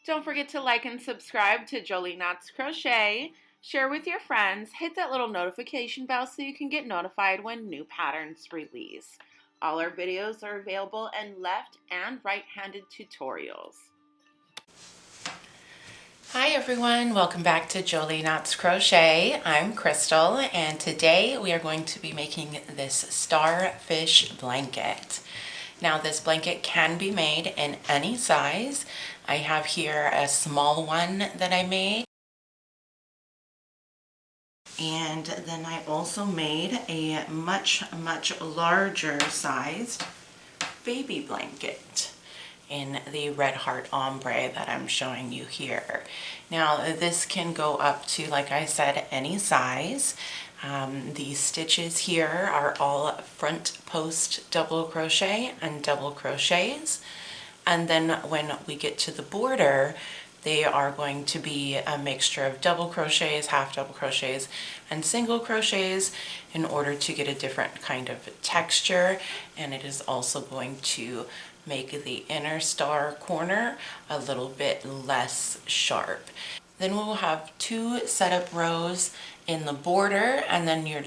Don't forget to like and subscribe to Jolie Knots Crochet. Share with your friends. Hit that little notification bell so you can get notified when new patterns release. All our videos are available in left and right-handed tutorials. Hi everyone, welcome back to Jolie Knots Crochet. I'm Crystal and today we are going to be making this starfish blanket. Now this blanket can be made in any size. I have here a small one that I made. And then I also made a much larger sized baby blanket in the red heart ombre that I'm showing you here. Now this can go up to, like I said, any size. These stitches here are all front post double crochet and double crochets, and then when we get to the border they are going to be a mixture of double crochets, half double crochets, and single crochets in order to get a different kind of texture, and it is also going to make the inner star corner a little bit less sharp. Then we'll have 2 setup rows in the border and then your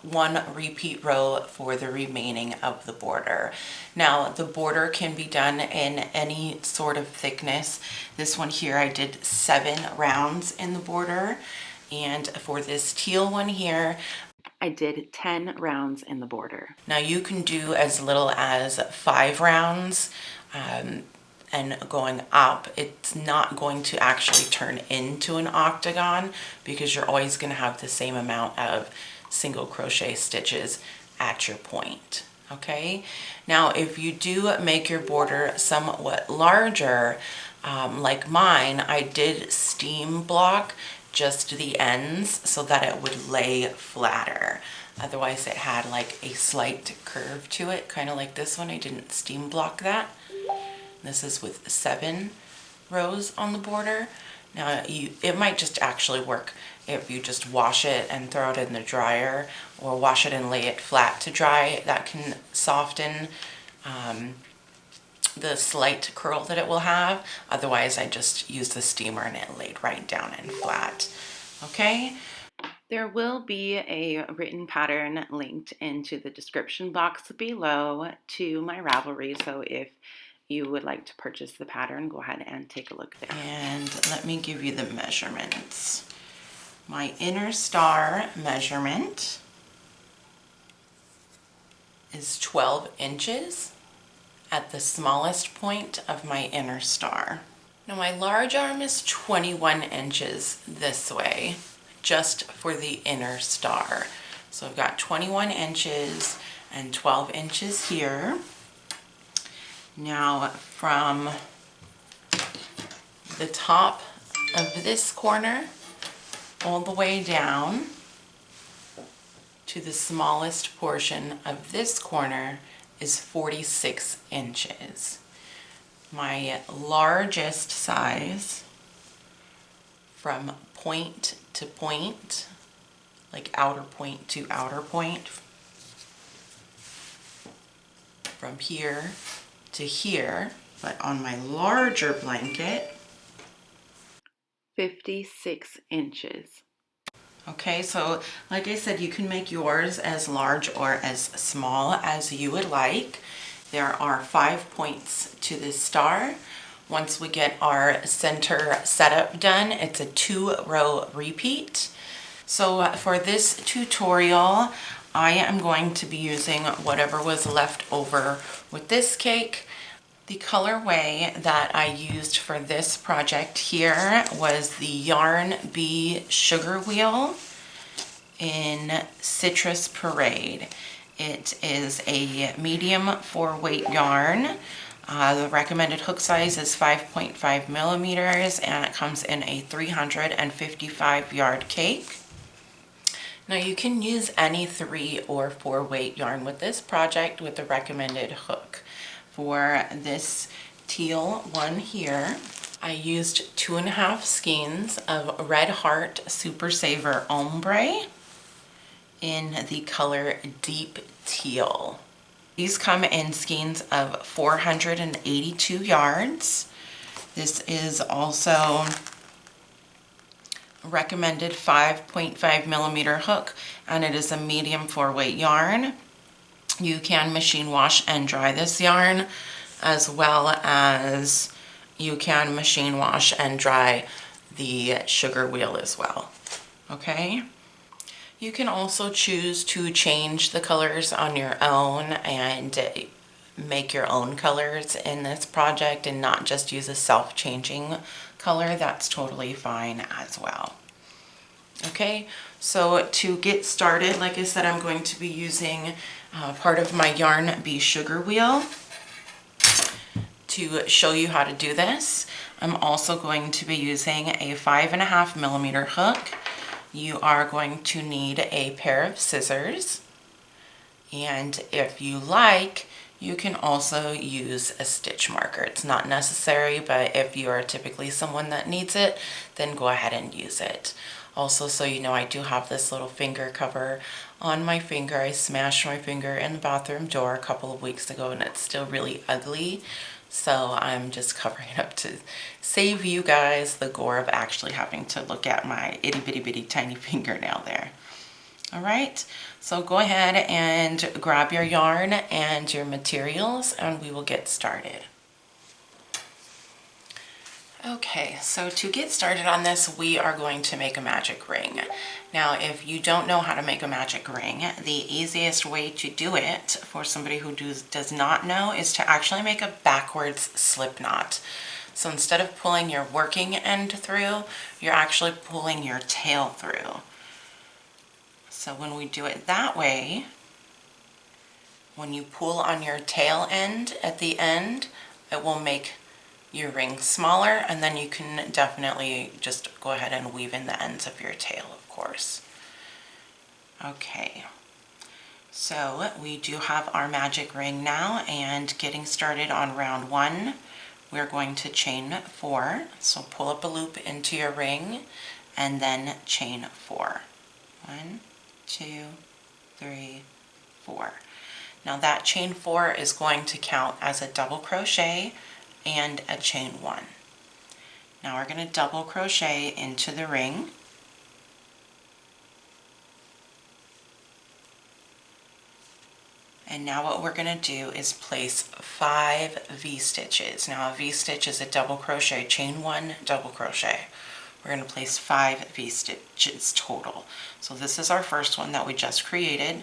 1 repeat row for the remaining of the border. Now the border can be done in any sort of thickness. This one here I did 7 rounds in the border, and for this teal one here I did 10 rounds in the border. Now you can do as little as 5 rounds and going up. It's not going to actually turn into an octagon because you're always going to have the same amount of single crochet stitches at your point. Okay, now if you do make your border somewhat larger, like mine, I did steam block just the ends so that it would lay flatter. Otherwise it had like a slight curve to it, kind of like this one. I didn't steam block that. This is with 7 rows on the border. Now it might just actually work if you just wash it and throw it in the dryer, or wash it and lay it flat to dry. That can soften the slight curl that it will have. Otherwise I just used the steamer and it laid right down and flat. Okay. There will be a written pattern linked into the description box below to my Ravelry, so if you would like to purchase the pattern, go ahead and take a look there. And let me give you the measurements. My inner star measurement is 12 inches at the smallest point of my inner star. Now my large arm is 21 inches this way, just for the inner star. So I've got 21 inches and 12 inches here. Now from the top of this corner all the way down to the smallest portion of this corner is 46 inches. My largest size from point to point, like outer point to outer point, from here to here, but on my larger blanket, 56 inches. Okay, so like I said, you can make yours as large or as small as you would like. There are 5 points to this star. Once we get our center setup done, it's a 2-row repeat. So for this tutorial, I am going to be using whatever was left over with this cake. The colorway that I used for this project here was the Yarn Bee Sugar Wheel in Citrus Parade. It is a medium 4-weight yarn. The recommended hook size is 5.5 millimeters, and it comes in a 355 yard cake. Now you can use any 3 or 4 weight yarn with this project with the recommended hook. For this teal one here, I used 2.5 skeins of Red Heart Super Saver Ombre in the color Deep Teal. These come in skeins of 482 yards, This is also recommended 5.5 millimeter hook, and it is a medium 4-weight yarn. You can machine wash and dry this yarn, as well as you can machine wash and dry the sugar wheel as well. Okay? You can also choose to change the colors on your own and make your own colors in this project and not just use a self-changing color. That's totally fine as well. Okay, so to get started, like I said, I'm going to be using part of my Yarn Bee sugar wheel to show you how to do this. I'm also going to be using a 5.5 millimeter hook. You are going to need a pair of scissors, and if you like, you can also use a stitch marker. It's not necessary, but if you are typically someone that needs it, then go ahead and use it. Also, so you know, I do have this little finger cover on my finger. I smashed my finger in the bathroom door a couple of weeks ago, and it's still really ugly. So I'm just covering it up to save you guys the gore of actually having to look at my itty bitty bitty tiny fingernail there. All right, so go ahead and grab your yarn and your materials, and we will get started. Okay, so to get started on this, we are going to make a magic ring. Now, if you don't know how to make a magic ring, the easiest way to do it for somebody who does not know is to actually make a backwards slip knot. So instead of pulling your working end through, you're actually pulling your tail through. So when we do it that way, when you pull on your tail end at the end, it will make your ring smaller, and then you can definitely just go ahead and weave in the ends of your tail, of course. Okay, so we do have our magic ring now, and getting started on round 1, we're going to chain 4. So pull up a loop into your ring and then chain 4. 1, 2, 3, 4. Now that chain 4 is going to count as a double crochet and a chain 1. Now we're going to double crochet into the ring. And now what we're going to do is place 5 V-stitches. Now a V-stitch is a double crochet, chain 1, double crochet. We're going to place 5 V-stitches total. So this is our first one that we just created.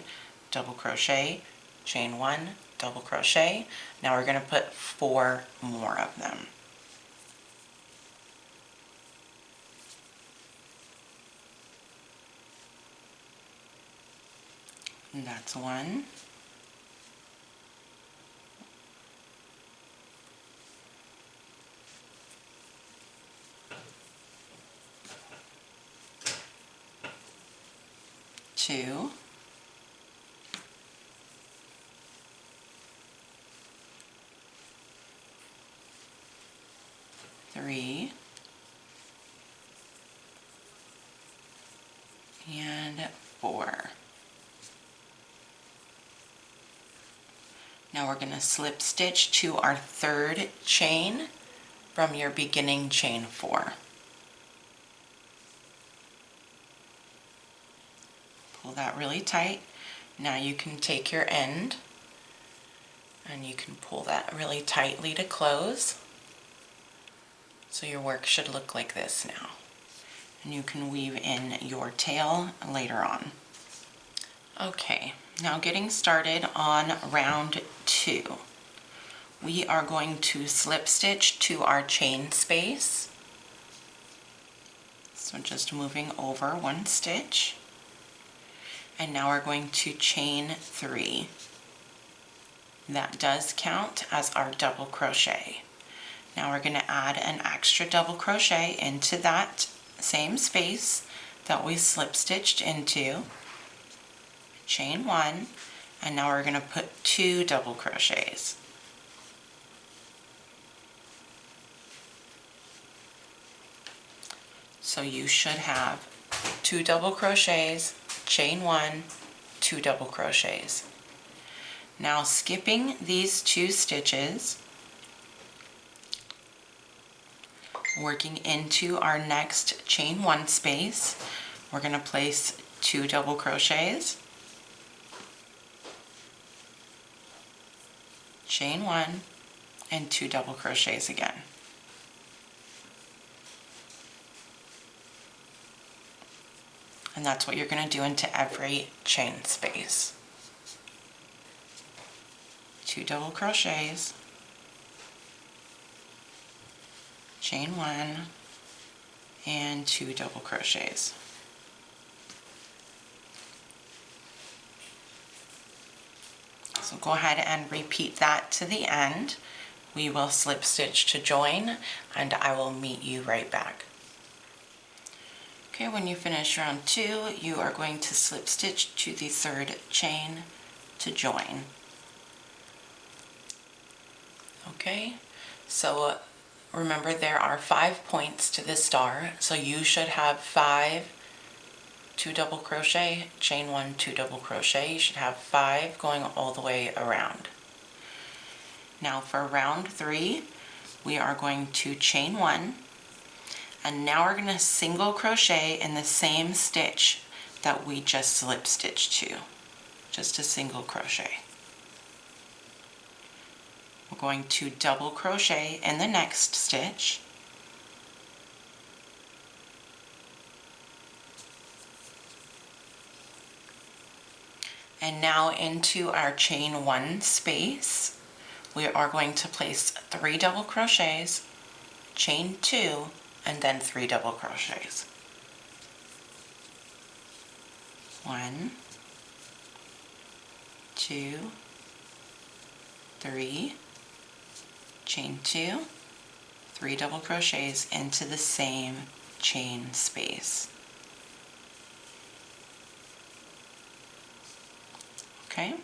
Double crochet, chain 1, double crochet. Now we're going to put 4 more of them. And that's 1. 2. 3. And 4. Now we're going to slip stitch to our 3rd chain from your beginning chain 4. Pull that really tight. Now you can take your end and you can pull that really tightly to close. So your work should look like this now. And you can weave in your tail later on. Okay, now getting started on round 2. We are going to slip stitch to our chain space. So just moving over 1 stitch. And now we're going to chain 3. That does count as our double crochet. Now we're going to add an extra double crochet into that same space that we slip stitched into. Chain 1, and now we're going to put 2 double crochets. So you should have 2 double crochets, chain 1, 2 double crochets. Now skipping these 2 stitches, Working into our next chain 1 space, we're going to place 2 double crochets, chain 1, and 2 double crochets again. And that's what you're going to do into every chain space. 2 double crochets, chain 1, and 2 double crochets. So go ahead and repeat that to the end. We will slip stitch to join, and I will meet you right back. Okay, when you finish round 2, you are going to slip stitch to the 3rd chain to join. Okay, so remember there are 5 points to this star, so you should have 5 2 double crochet, chain 1, 2 double crochet. You should have 5 going all the way around. Now for round 3, we are going to chain 1, and now we're going to single crochet in the same stitch that we just slip stitched to, just a single crochet. We're going to double crochet in the next stitch, and now into our chain 1 space, we are going to place 3 double crochets, chain 2, and then 3 double crochets. 1, 2, 3, chain 2, 3 double crochets into the same chain space. Okay,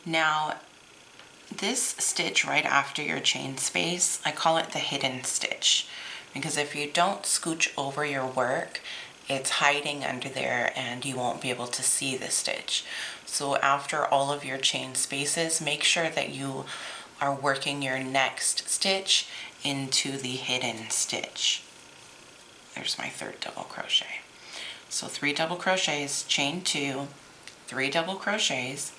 now this stitch right after your chain space, I call it the hidden stitch, because if you don't scooch over your work, it's hiding under there and you won't be able to see the stitch. So after all of your chain spaces, make sure that you are working your next stitch into the hidden stitch. There's my 3rd double crochet. So 3 double crochets, chain 2, 3 double crochets,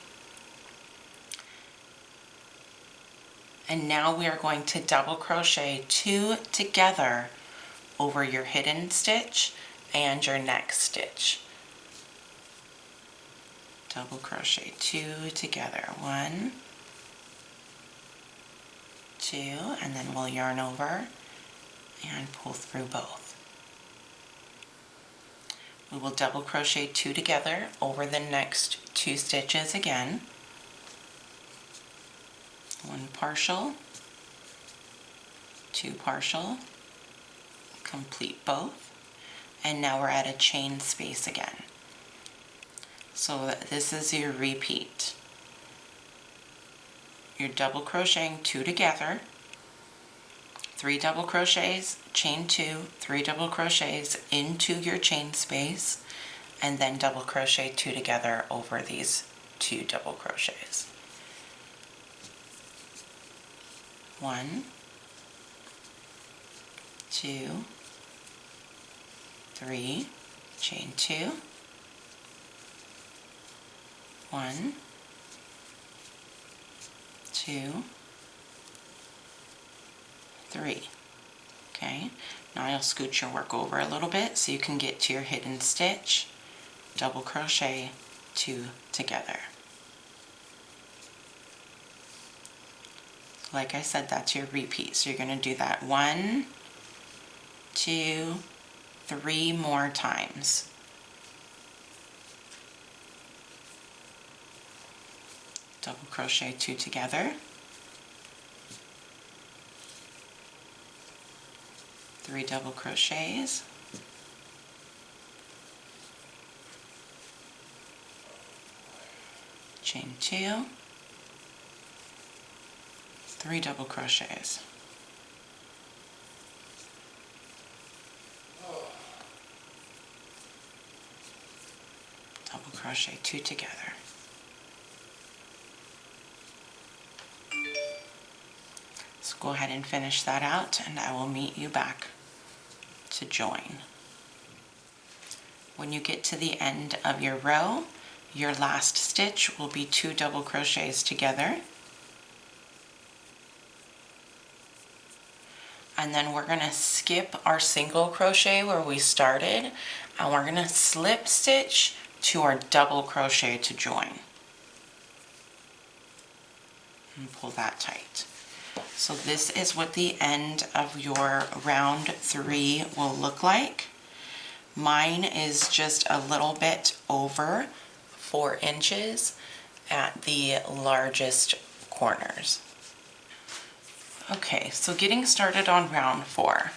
and now we are going to double crochet 2 together over your hidden stitch and your next stitch. Double crochet 2 together, 1, 2, and then we'll yarn over and pull through both. We will double crochet 2 together over the next 2 stitches again. 1 partial, 2 partial, complete both, and now we're at a chain space again. So this is your repeat. You're double crocheting 2 together, 3 double crochets, chain 2, 3 double crochets into your chain space, and then double crochet 2 together over these 2 double crochets. 1, 2, 3, chain 2, 1, 2, 3. Okay, now I'll scoot your work over a little bit so you can get to your hidden stitch, double crochet 2 together. Like I said, that's your repeat. So you're going to do that 1, 2, 3 more times. Double crochet 2 together. 3 double crochets. Chain 2. 3 double crochets. Double crochet 2 together. So go ahead and finish that out, and I will meet you back to join. When you get to the end of your row, your last stitch will be 2 double crochets together. And then we're going to skip our single crochet where we started, and we're going to slip stitch to our double crochet to join. And pull that tight. So this is what the end of your round 3 will look like. Mine is just a little bit over 4 inches at the largest corners. Okay, so getting started on round 4.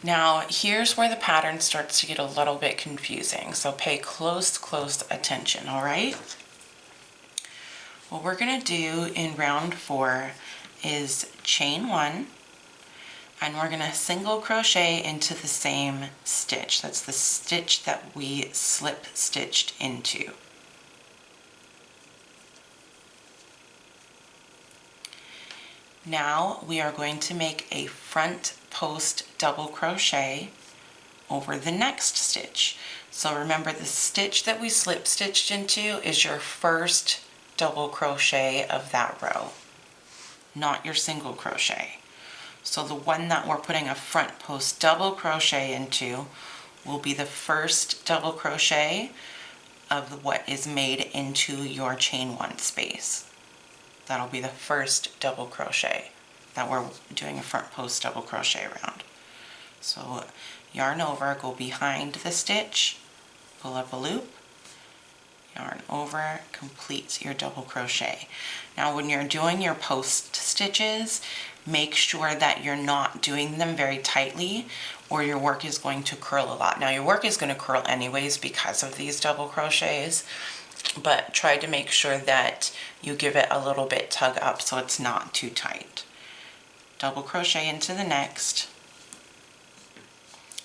Now here's where the pattern starts to get a little bit confusing, so pay close attention, all right? What we're going to do in round 4 is chain 1, and we're going to single crochet into the same stitch. That's the stitch that we slip stitched into. Now we are going to make a front post double crochet over the next stitch. So remember, the stitch that we slip stitched into is your first double crochet of that row, not your single crochet. So the one that we're putting a front post double crochet into will be the first double crochet of what is made into your chain 1 space. That'll be the first double crochet that we're doing a front post double crochet around. So yarn over, go behind the stitch, pull up a loop, yarn over, complete your double crochet. Now when you're doing your post stitches, make sure that you're not doing them very tightly or your work is going to curl a lot. Now your work is going to curl anyways because of these double crochets, but try to make sure that you give it a little bit tug up so it's not too tight. Double crochet into the next.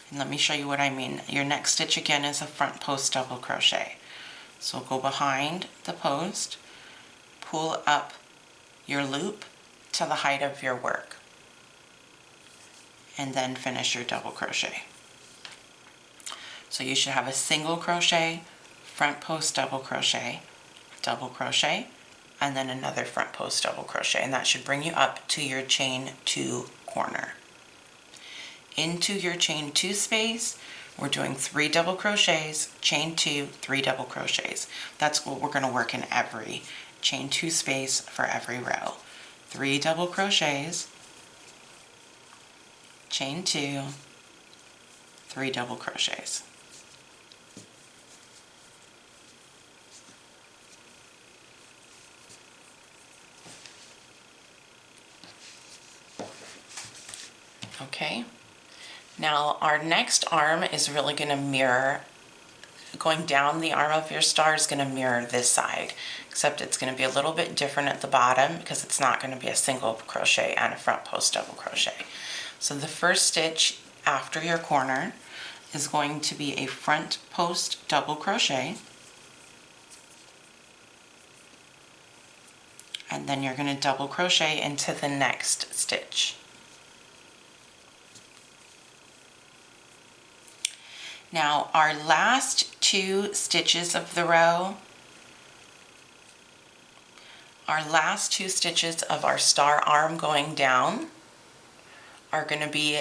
And let me show you what I mean. Your next stitch again is a front post double crochet. So go behind the post, pull up your loop to the height of your work, and then finish your double crochet. So you should have a single crochet, front post double crochet, and then another front post double crochet, and that should bring you up to your chain 2 corner. Into your chain 2 space, we're doing 3 double crochets, chain 2, 3 double crochets. That's what we're going to work in every chain 2 space for every row. 3 double crochets, chain 2, 3 double crochets. Okay, now our next arm is really going to mirror, going down the arm of your star is going to mirror this side, except it's going to be a little bit different at the bottom because it's not going to be a single crochet and a front post double crochet. So the first stitch after your corner is going to be a front post double crochet, and then you're going to double crochet into the next stitch. Now our last 2 stitches of the row, our last 2 stitches of our star arm going down are going to be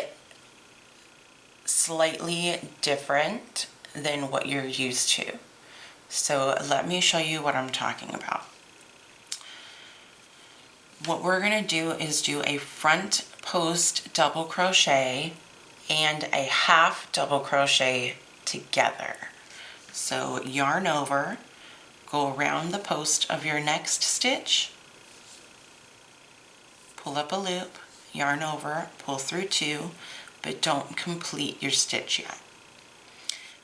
slightly different than what you're used to. So let me show you what I'm talking about. What we're going to do is do a front post double crochet and a half double crochet together. So yarn over, go around the post of your next stitch, pull up a loop, yarn over, pull through 2, but don't complete your stitch yet.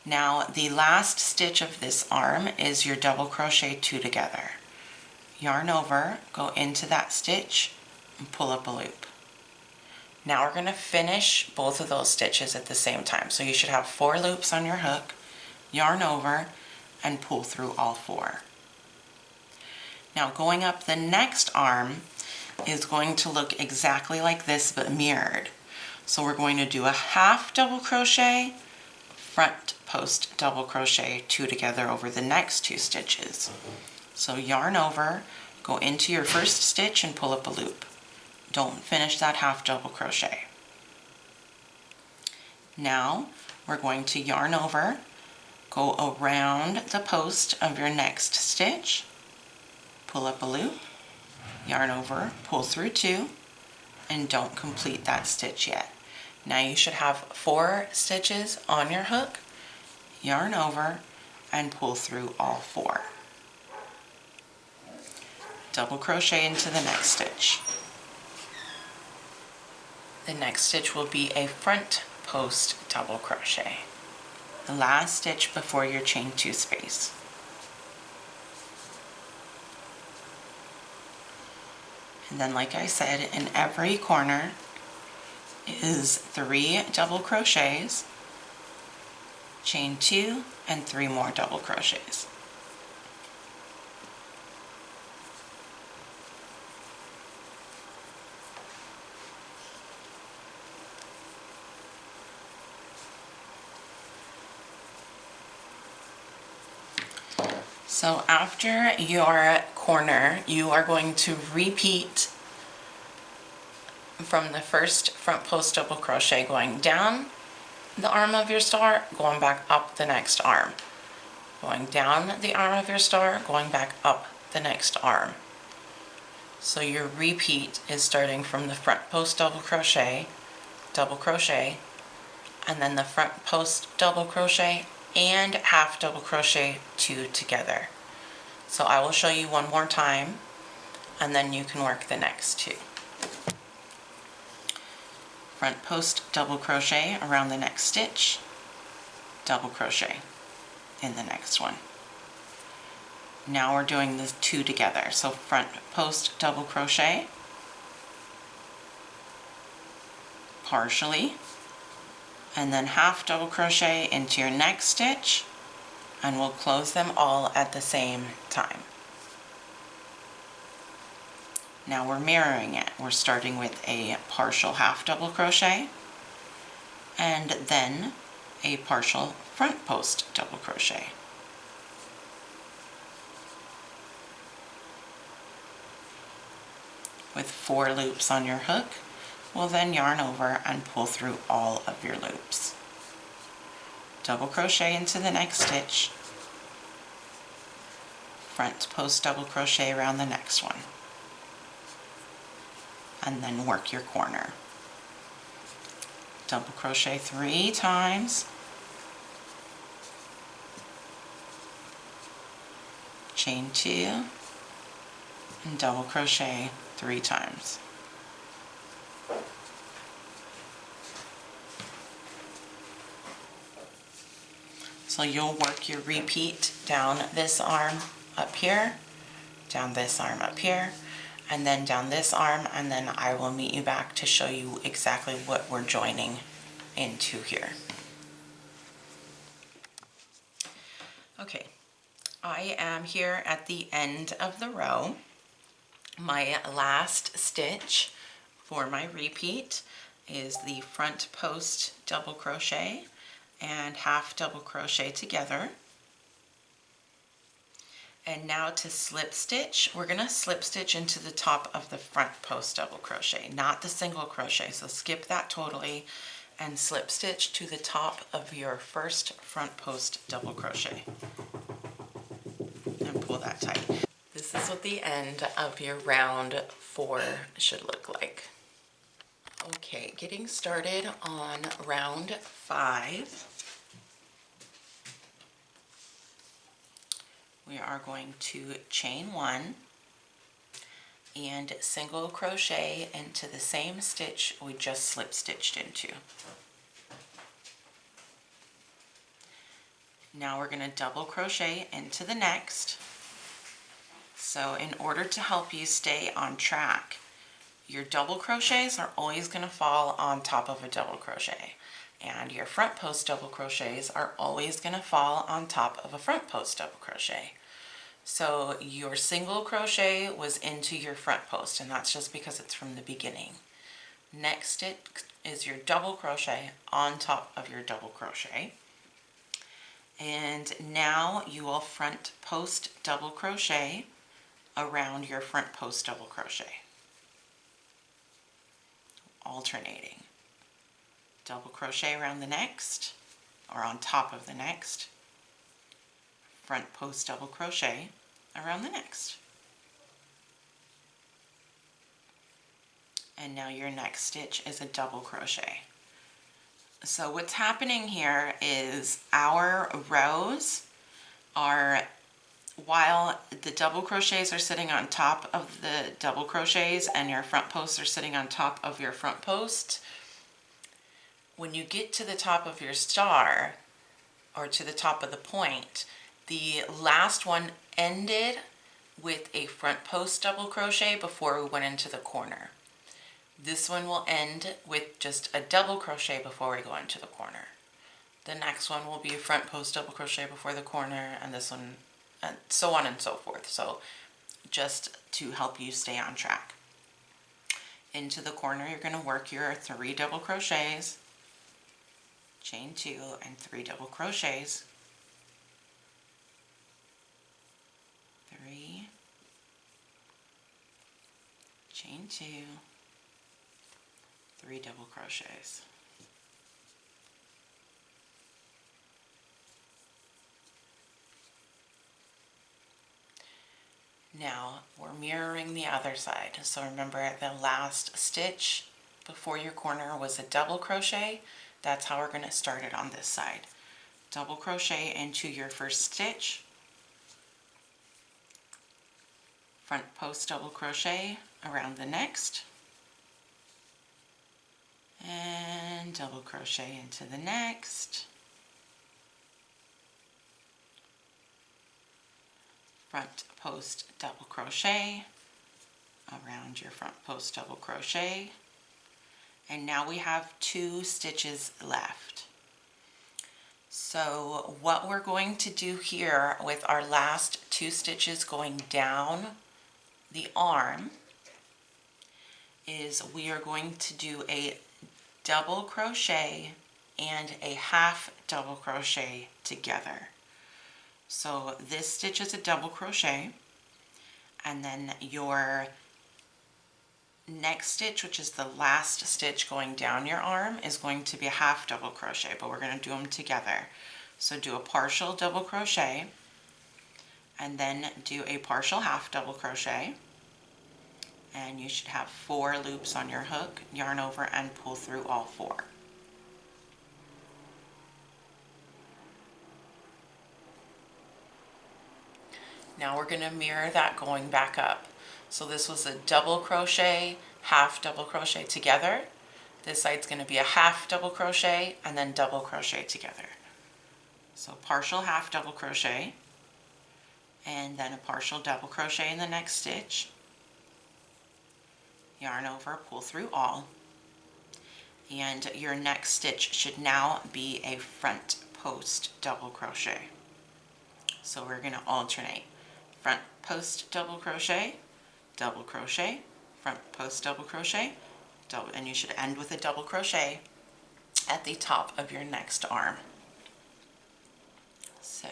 Now the last stitch of this arm is your double crochet 2 together. Yarn over, go into that stitch, and pull up a loop. Now we're going to finish both of those stitches at the same time. So you should have 4 loops on your hook, yarn over, and pull through all 4. Now going up the next arm, is going to look exactly like this but mirrored. So we're going to do a half double crochet, front post double crochet, 2 together over the next 2 stitches. So yarn over, go into your first stitch and pull up a loop. Don't finish that half double crochet. Now we're going to yarn over, go around the post of your next stitch, pull up a loop, yarn over, pull through 2, and don't complete that stitch yet. Now you should have 4 stitches on your hook, yarn over, and pull through all 4. Double crochet into the next stitch. The next stitch will be a front post double crochet, the last stitch before your chain 2 space. And then, like I said, in every corner is 3 double crochets, chain 2, and 3 more double crochets. So after your corner, you are going to repeat from the first front post double crochet, going down the arm of your star, going back up the next arm, going down the arm of your star, going back up the next arm. So your repeat is starting from the front post double crochet, and then the front post double crochet and half double crochet 2 together. So I will show you one more time, and then you can work the next 2. Front post double crochet around the next stitch, double crochet in the next one. Now we're doing the 2 together. So front post double crochet, partially, and then half double crochet into your next stitch, and we'll close them all at the same time. Now we're mirroring it. We're starting with a partial half double crochet and then a partial front post double crochet. With 4 loops on your hook, we'll then yarn over and pull through all of your loops. Double crochet into the next stitch, front post double crochet around the next one, and then work your corner. Double crochet 3 times, chain 2, and double crochet 3 times. So you'll work your repeat down this arm up here, down this arm up here, and then down this arm, and then I will meet you back to show you exactly what we're joining into here. Okay, I am here at the end of the row. My last stitch for my repeat is the front post double crochet and half double crochet together. And now to slip stitch, we're going to slip stitch into the top of the front post double crochet, not the single crochet, so skip that totally and slip stitch to the top of your first front post double crochet and pull that tight. This is what the end of your round 4 should look like. Okay, getting started on round 5. We are going to chain 1 and single crochet into the same stitch we just slip stitched into. Now we're going to double crochet into the next. So in order to help you stay on track, your double crochets are always going to fall on top of a double crochet, and your front post double crochets are always going to fall on top of a front post double crochet. So your single crochet was into your front post, and that's just because it's from the beginning. Next stitch is your double crochet on top of your double crochet. And now you will front post double crochet around your front post double crochet, alternating. Double crochet around the next, or on top of the next, front post double crochet around the next. And now your next stitch is a double crochet. So what's happening here is our rows are, while the double crochets are sitting on top of the double crochets and your front posts are sitting on top of your front posts, when you get to the top of your star, or to the top of the point, the last one ended with a front post double crochet before we went into the corner. This one will end with just a double crochet before we go into the corner. The next one will be a front post double crochet before the corner, and this one, and so on and so forth. So just to help you stay on track. Into the corner, you're going to work your 3 double crochets, chain 2, and 3 double crochets. 3, chain 2, 3 double crochets. Now we're mirroring the other side. So remember, the last stitch before your corner was a double crochet. That's how we're going to start it on this side. Double crochet into your first stitch, front post double crochet around the next, and double crochet into the next, front post double crochet around your front post double crochet, and now we have 2 stitches left. So what we're going to do here with our last 2 stitches going down the arm is we are going to do a double crochet and a half double crochet together. So this stitch is a double crochet, and then your next stitch, which is the last stitch going down your arm, is going to be a half double crochet, but we're going to do them together. So do a partial double crochet, and then do a partial half double crochet, and you should have 4 loops on your hook. Yarn over and pull through all 4. Now we're going to mirror that going back up. So this was a double crochet, half double crochet together. This side's going to be a half double crochet and then double crochet together. So partial half double crochet, and then a partial double crochet in the next stitch. Yarn over, pull through all, and your next stitch should now be a front post double crochet. So we're going to alternate front post double crochet, front post double crochet, double, and you should end with a double crochet at the top of your next arm. So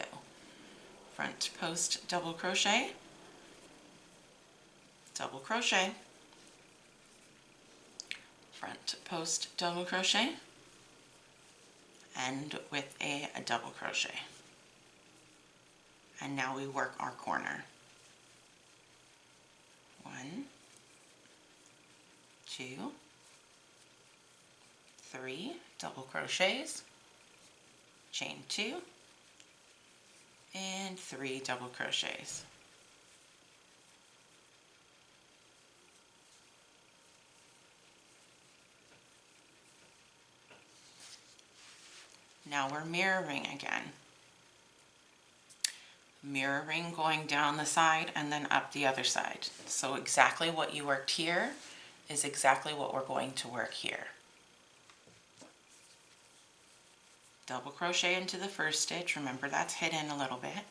front post double crochet, double crochet, front post double crochet, end with a double crochet. And now we work our corner. 1, 2, 3 double crochets, chain 2, and 3 double crochets. Now we're mirroring again. Mirroring going down the side and then up the other side. So exactly what you worked here is exactly what we're going to work here. Double crochet into the first stitch. Remember, that's hidden a little bit.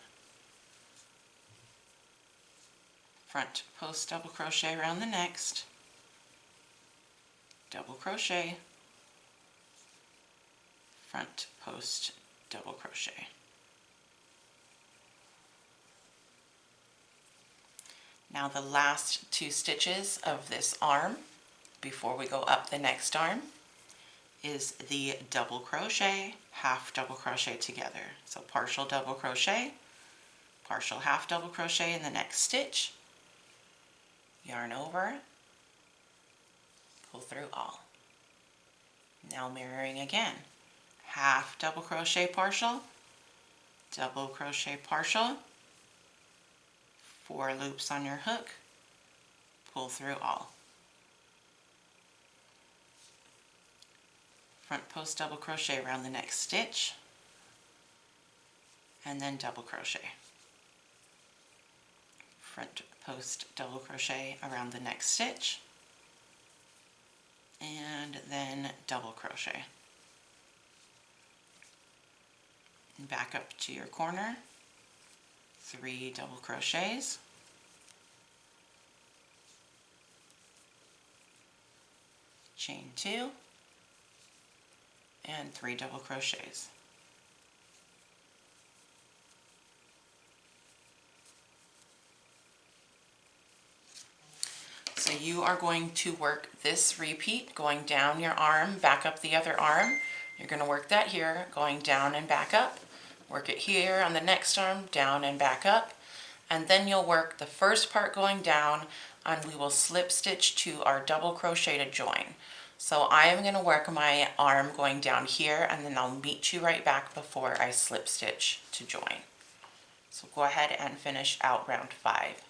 front post double crochet around the next, double crochet, front post double crochet. Now the last 2 stitches of this arm before we go up the next arm is the double crochet, half double crochet together. So partial double crochet, partial half double crochet in the next stitch, yarn over, pull through all. Now mirroring again, half double crochet partial, double crochet partial, 4 loops on your hook, pull through all. Front post double crochet around the next stitch, and then double crochet. Front post double crochet around the next stitch, and then double crochet. And back up to your corner, 3 double crochets, chain 2, and 3 double crochets. So you are going to work this repeat, going down your arm, back up the other arm. You're going to work that here, going down and back up. Work it here on the next arm, down and back up. And then you'll work the first part going down, and we will slip stitch to our double crochet to join. So I am going to work my arm going down here, and then I'll meet you right back before I slip stitch to join. So go ahead and finish out round 5.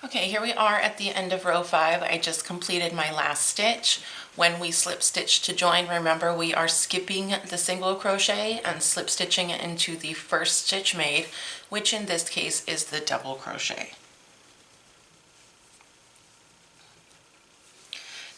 Okay, here we are at the end of row 5. I just completed my last stitch. When we slip stitch to join, remember we are skipping the single crochet and slip stitching it into the first stitch made, which in this case is the double crochet.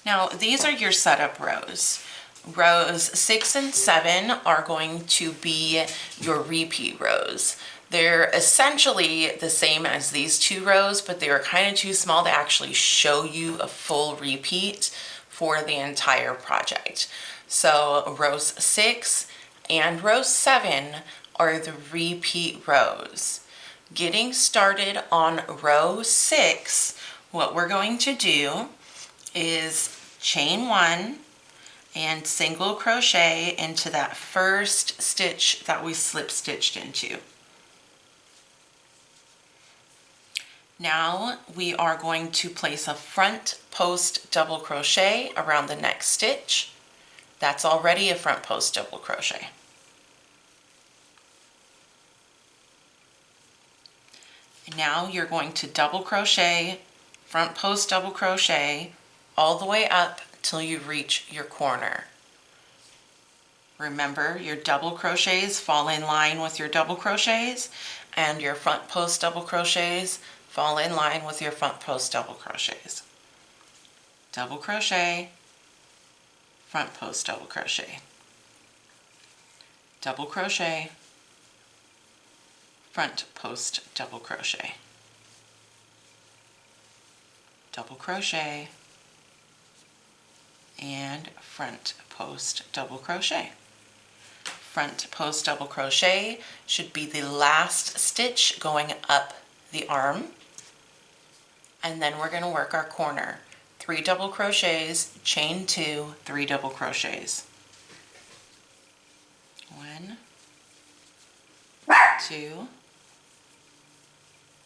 Now these are your setup rows. Rows 6 and 7 are going to be your repeat rows. They're essentially the same as these 2 rows, but they are kind of too small to actually show you a full repeat for the entire project. So rows 6 and row 7 are the repeat rows. Getting started on row 6, what we're going to do is chain 1 and single crochet into that first stitch that we slip stitched into. Now we are going to place a front post double crochet around the next stitch. That's already a front post double crochet. And now you're going to double crochet, front post double crochet, all the way up till you reach your corner. Remember, your double crochets fall in line with your double crochets, and your front post double crochets fall in line with your front post double crochets. Double crochet, front post double crochet, double crochet, front post double crochet, double crochet, and front post double crochet. Front post double crochet should be the last stitch going up the arm, and then we're going to work our corner. 3 double crochets, chain 2, 3 double crochets. 1, 2,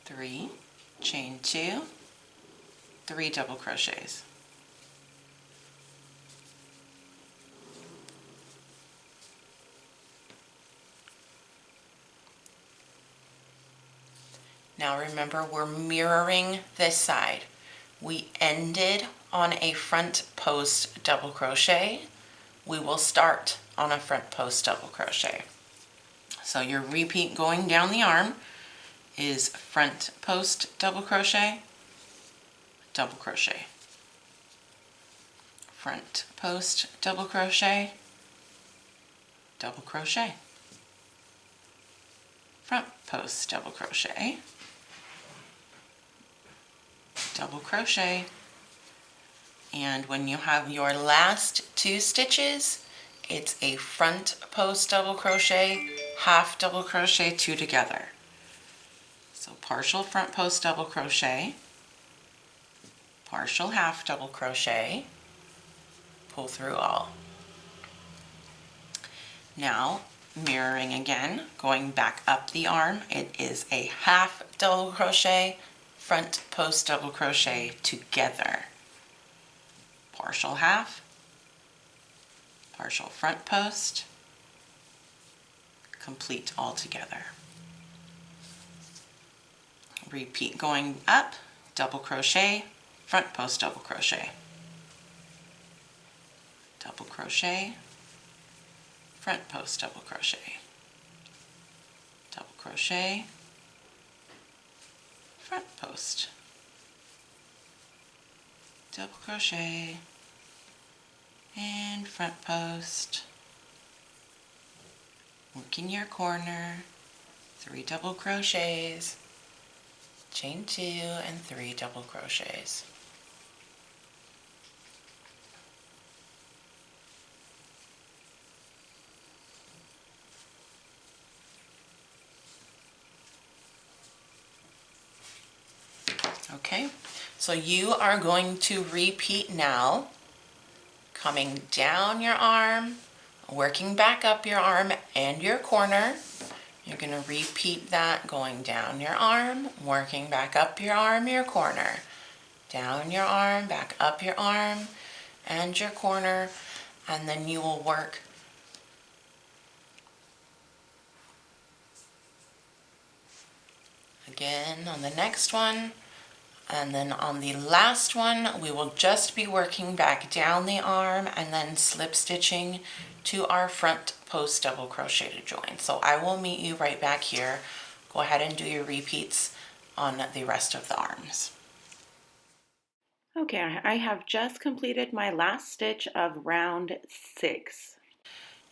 3, chain 2, 3 double crochets. Now remember, we're mirroring this side. We ended on a front post double crochet. We will start on a front post double crochet. So your repeat going down the arm is front post double crochet, double crochet, front post double crochet, double crochet, front post double crochet, double crochet, and when you have your last 2 stitches, it's a front post double crochet, half double crochet, 2 together. So partial front post double crochet, partial half double crochet, pull through all. Now mirroring again, going back up the arm, it is a half double crochet, front post double crochet together, partial half, partial front post, complete all together. Repeat going up, double crochet, front post double crochet, double crochet, front post double crochet, double crochet, front post, double crochet, and front post, working your corner, 3 double crochets, chain 2 and 3 double crochets. Okay, so you are going to repeat now, coming down your arm, working back up your arm and your corner. You're going to repeat that, going down your arm, working back up your arm, your corner, down your arm, back up your arm and your corner, and then you will work again on the next one. And then on the last one, we will just be working back down the arm and then slip stitching to our front post double crochet to join. So I will meet you right back here. Go ahead and do your repeats on the rest of the arms. Okay, I have just completed my last stitch of round 6.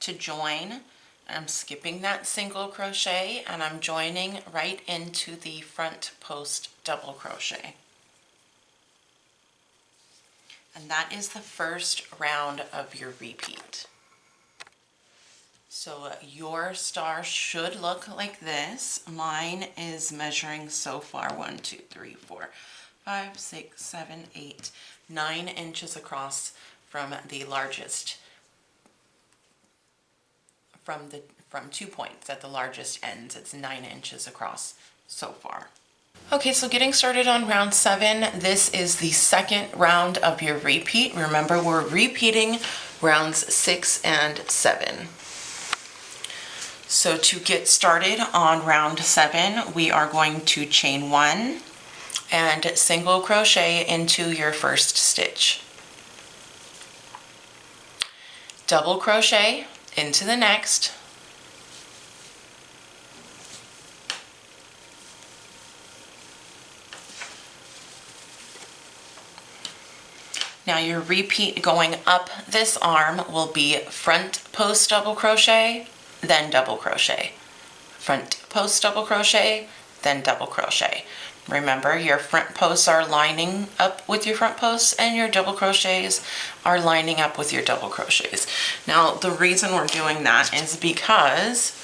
To join, I'm skipping that single crochet and I'm joining right into the front post double crochet. And that is the first round of your repeat. So your star should look like this. Mine is measuring so far 1, 2, 3, 4, 5, 6, 7, 8, 9 inches across from the largest, from 2 points at the largest ends. It's 9 inches across so far. Okay, so getting started on round 7, this is the second round of your repeat. Remember, we're repeating rounds 6 and 7. So to get started on round 7, we are going to chain 1 and single crochet into your first stitch. Double crochet into the next. Now your repeat going up this arm will be front post double crochet, then double crochet. Front post double crochet, then double crochet. Remember, your front posts are lining up with your front posts and your double crochets are lining up with your double crochets. Now the reason we're doing that is because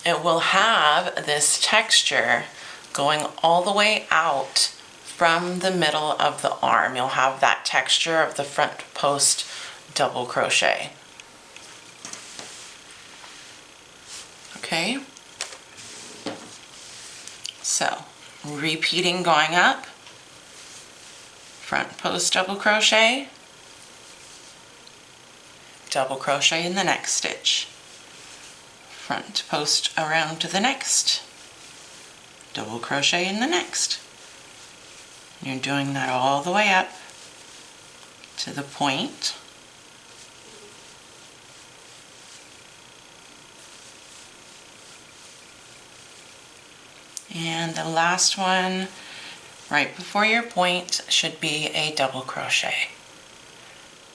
it will have this texture going all the way out from the middle of the arm. You'll have that texture of the front post double crochet. Okay, so repeating going up, front post double crochet, double crochet in the next stitch, front post around to the next, double crochet in the next. You're doing that all the way up to the point. And the last one, right before your point, should be a double crochet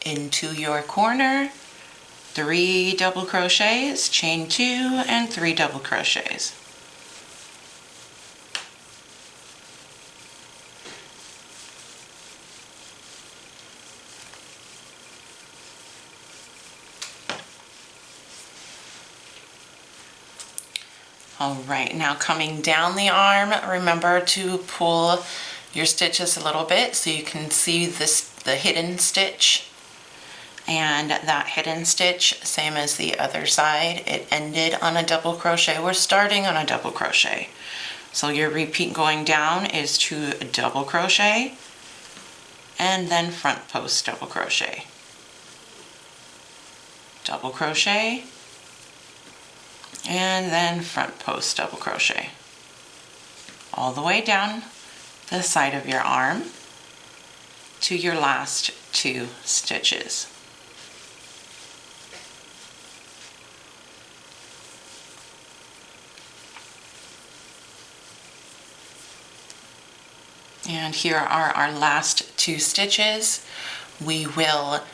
into your corner, 3 double crochets, chain 2, and 3 double crochets. All right, now coming down the arm, remember to pull your stitches a little bit so you can see the hidden stitch. And that hidden stitch, same as the other side, it ended on a double crochet. We're starting on a double crochet. So your repeat going down is to double crochet and then front post double crochet. Double crochet and then front post double crochet. All the way down the side of your arm to your last 2 stitches. And here are our last 2 stitches. We will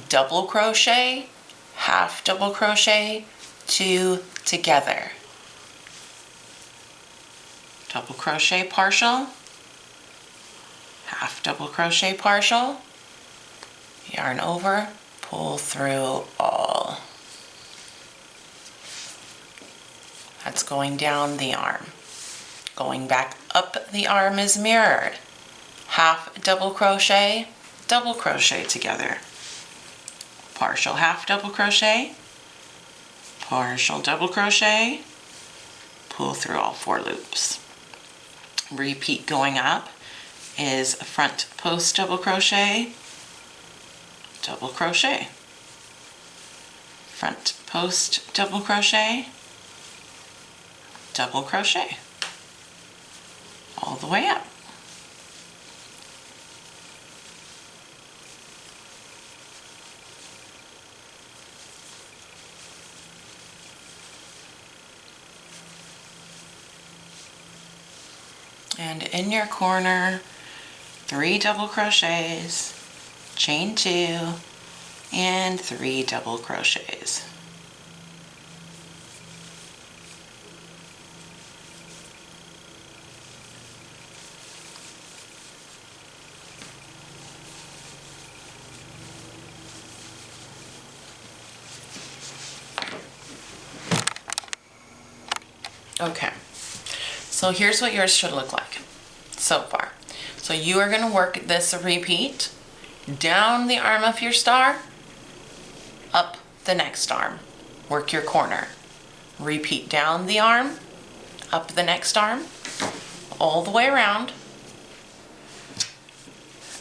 double crochet, half double crochet, 2 together. Double crochet partial, half double crochet partial, yarn over, pull through all. That's going down the arm. Going back up the arm is mirrored. Half double crochet together. Partial half double crochet, partial double crochet, pull through all 4 loops. Repeat going up is front post double crochet, front post double crochet, double crochet, all the way up. And in your corner, 3 double crochets, chain 2, and 3 double crochets. Okay, so here's what yours should look like so far. So you are going to work this repeat down the arm of your star, up the next arm. Work your corner. Repeat down the arm, up the next arm, all the way around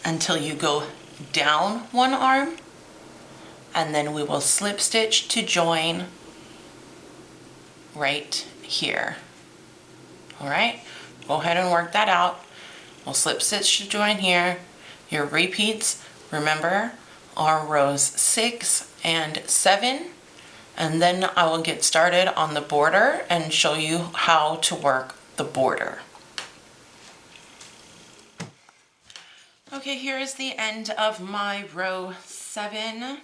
until you go down one arm, and then we will slip stitch to join right here. All right, go ahead and work that out. We'll slip stitch to join here. Your repeats, remember, are rows 6 and 7, and then I will get started on the border and show you how to work the border. Okay, here is the end of my row 7.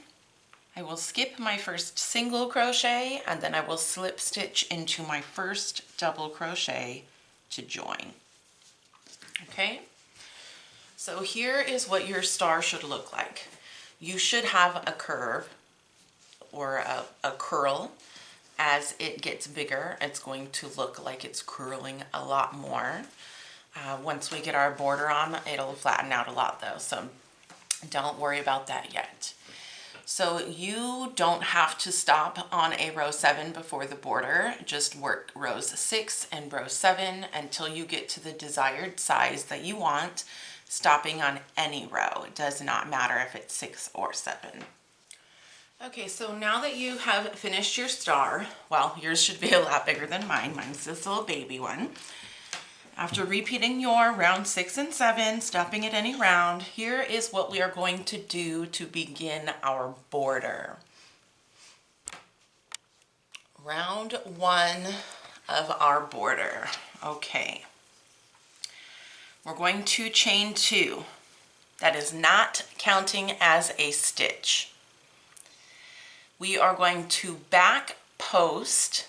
I will skip my first single crochet and then I will slip stitch into my first double crochet to join. Okay, so here is what your star should look like. You should have a curve or a curl. As it gets bigger, it's going to look like it's curling a lot more. Once we get our border on, it'll flatten out a lot though, so don't worry about that yet. So you don't have to stop on a row 7 before the border. Just work rows 6 and row 7 until you get to the desired size that you want, stopping on any row. It does not matter if it's 6 or 7. Okay, so now that you have finished your star, well, yours should be a lot bigger than mine. Mine's this little baby one. After repeating your round 6 and 7, stopping at any round, here is what we are going to do to begin our border. Round 1 of our border. Okay. We're going to chain 2. That is not counting as a stitch. we are going to back post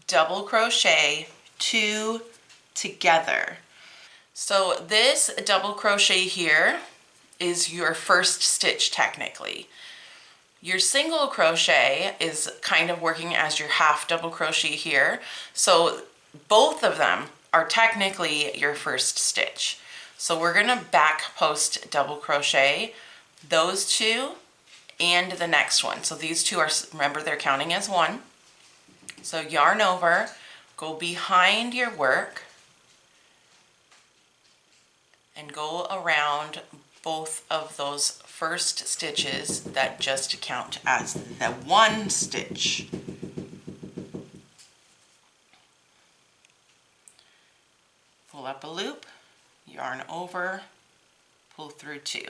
double crochet 2 together. So this double crochet here is your first stitch technically. Your single crochet is kind of working as your half double crochet here. So both of them are technically your first stitch. So we're gonna back post double crochet those two and the next one. So these two are, remember, they're counting as one. So yarn over, go behind your work and go around both of those first stitches that just count as the one stitch. Pull up a loop, yarn over, pull through 2.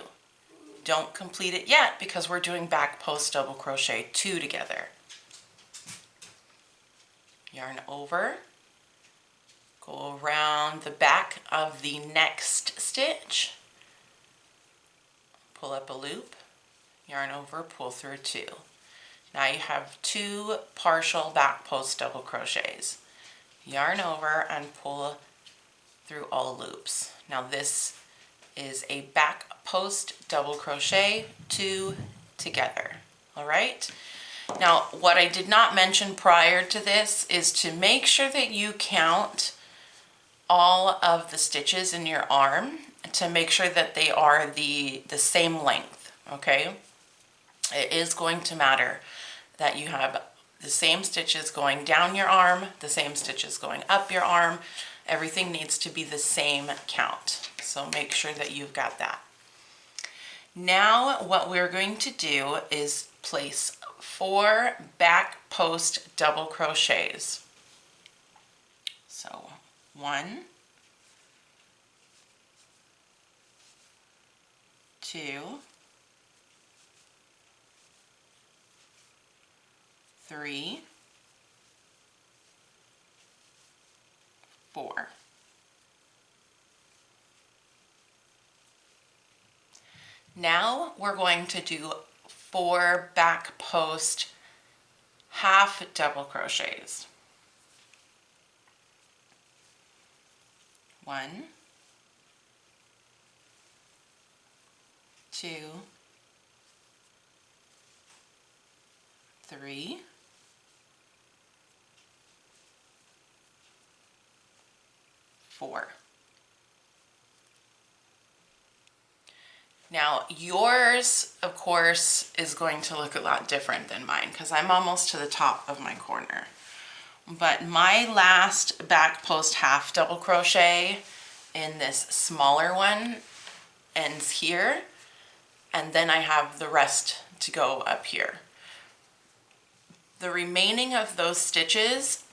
Don't complete it yet because we're doing back post double crochet 2 together. Yarn over, go around the back of the next stitch, pull up a loop, yarn over, pull through 2. Now you have 2 partial back post double crochets. Yarn over and pull through all loops. Now this is a back post double crochet 2 together. All right. Now what I did not mention prior to this is to make sure that you count all of the stitches in your arm to make sure that they are the same length. Okay. It is going to matter that you have the same stitches going down your arm, the same stitches going up your arm. Everything needs to be the same count. So make sure that you've got that. Now what we're going to do is place 4 back post double crochets. So 1, 2, 3, 4. Now we're going to do 4 back post half double crochets. 1, 2, 3, 4. Now yours, of course, is going to look a lot different than mine because I'm almost to the top of my corner. But my last back post half double crochet in this smaller one ends here, and then I have the rest to go up here. The remaining of those stitches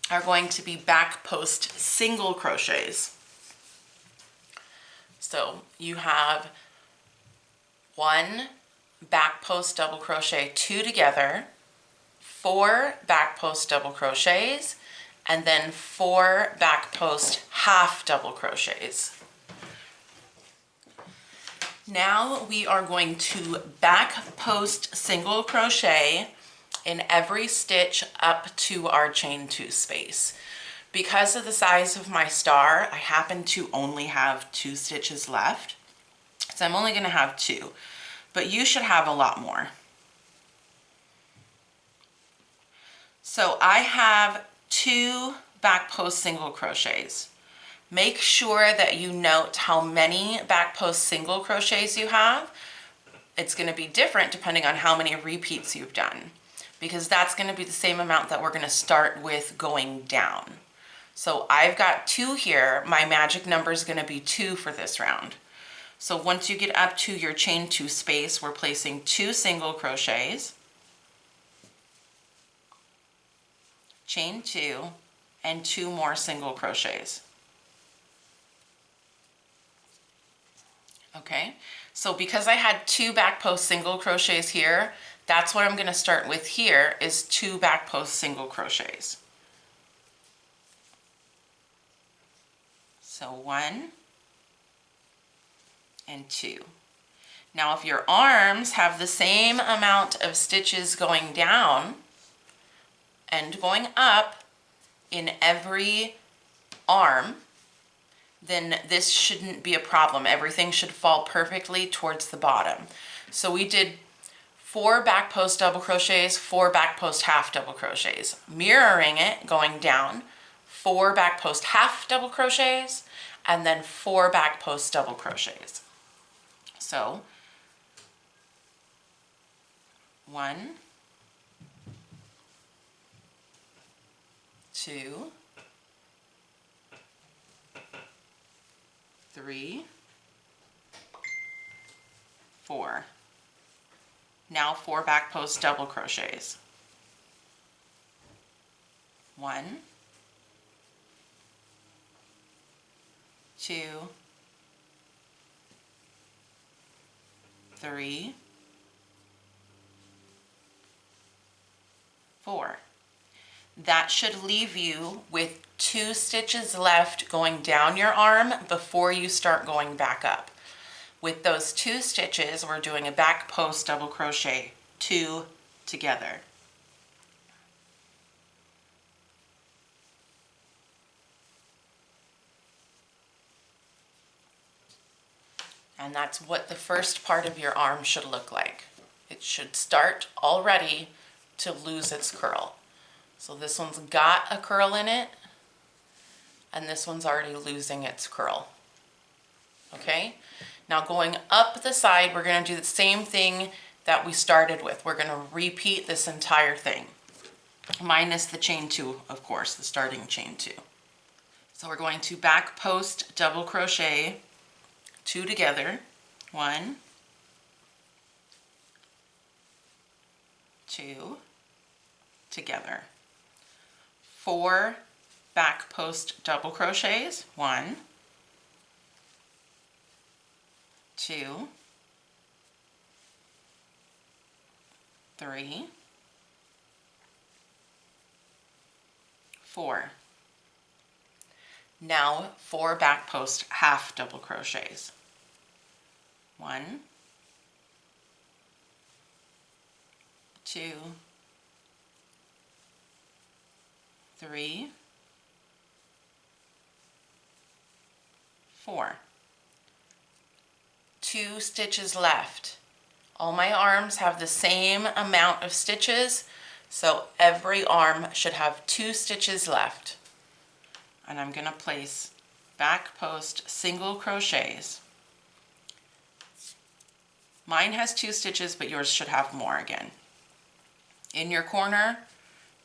are going to be back post single crochets. So you have 1 back post double crochet 2 together, 4 back post double crochets, and then 4 back post half double crochets. Now we are going to back post single crochet in every stitch up to our chain 2 space. Because of the size of my star, I happen to only have 2 stitches left. So I'm only going to have 2, but you should have a lot more. So I have 2 back post single crochets. Make sure that you note how many back post single crochets you have. It's going to be different depending on how many repeats you've done, because that's going to be the same amount that we're going to start with going down. So I've got 2 here. My magic number is going to be 2 for this round. So once you get up to your chain 2 space, we're placing 2 single crochets, chain 2, and 2 more single crochets. Okay, so because I had 2 back post single crochets here, that's what I'm going to start with here is 2 back post single crochets. So 1 and 2. Now if your arms have the same amount of stitches going down and going up in every arm, then this shouldn't be a problem. Everything should fall perfectly towards the bottom. So we did 4 back post double crochets, 4 back post half double crochets, mirroring it going down, 4 back post half double crochets, and then 4 back post double crochets. So 1, 2, 3, 4. Now 4 back post double crochets. 1, 2, 3, 4. That should leave you with 2 stitches left going down your arm before you start going back up. With those 2 stitches, we're doing a back post double crochet, 2 together. And that's what the first part of your arm should look like. It should start already to lose its curl. So this one's got a curl in it, and this one's already losing its curl. Okay? Now going up the side, we're going to do the same thing that we started with. We're going to repeat this entire thing, minus the chain 2, of course, the starting chain 2. So we're going to back post double crochet 2 together, 1, 2, together, 4 back post double crochets, 1, 2, 3, 4. Now 4 back post half double crochets. 1, 2, 3, 4. 2 stitches left. All my arms have the same amount of stitches, so every arm should have 2 stitches left. And I'm going to place back post single crochets. Mine has 2 stitches, but yours should have more again. In your corner,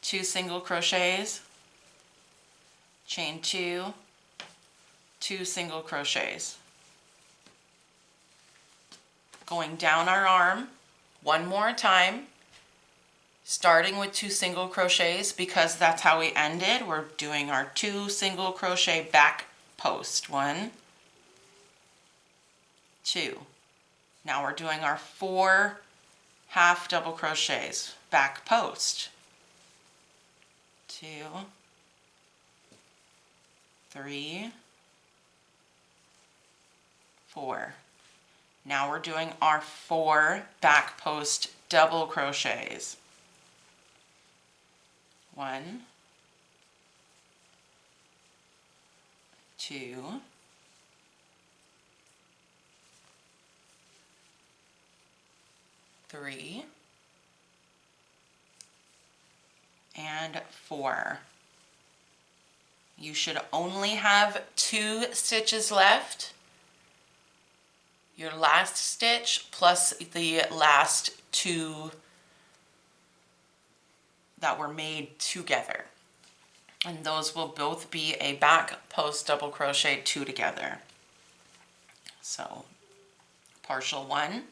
2 single crochets, chain 2, 2 single crochets. Going down our arm one more time, starting with 2 single crochets because that's how we ended. We're doing our 2 single crochet back post. 1, 2. Now we're doing our 4 half double crochets back post. 2, 3, 4. Now we're doing our 4 back post double crochets. 1, 2, 3, and 4. You should only have 2 stitches left. Your last stitch plus the last 2 that were made together. And those will both be a back post double crochet 2 together. So partial 1,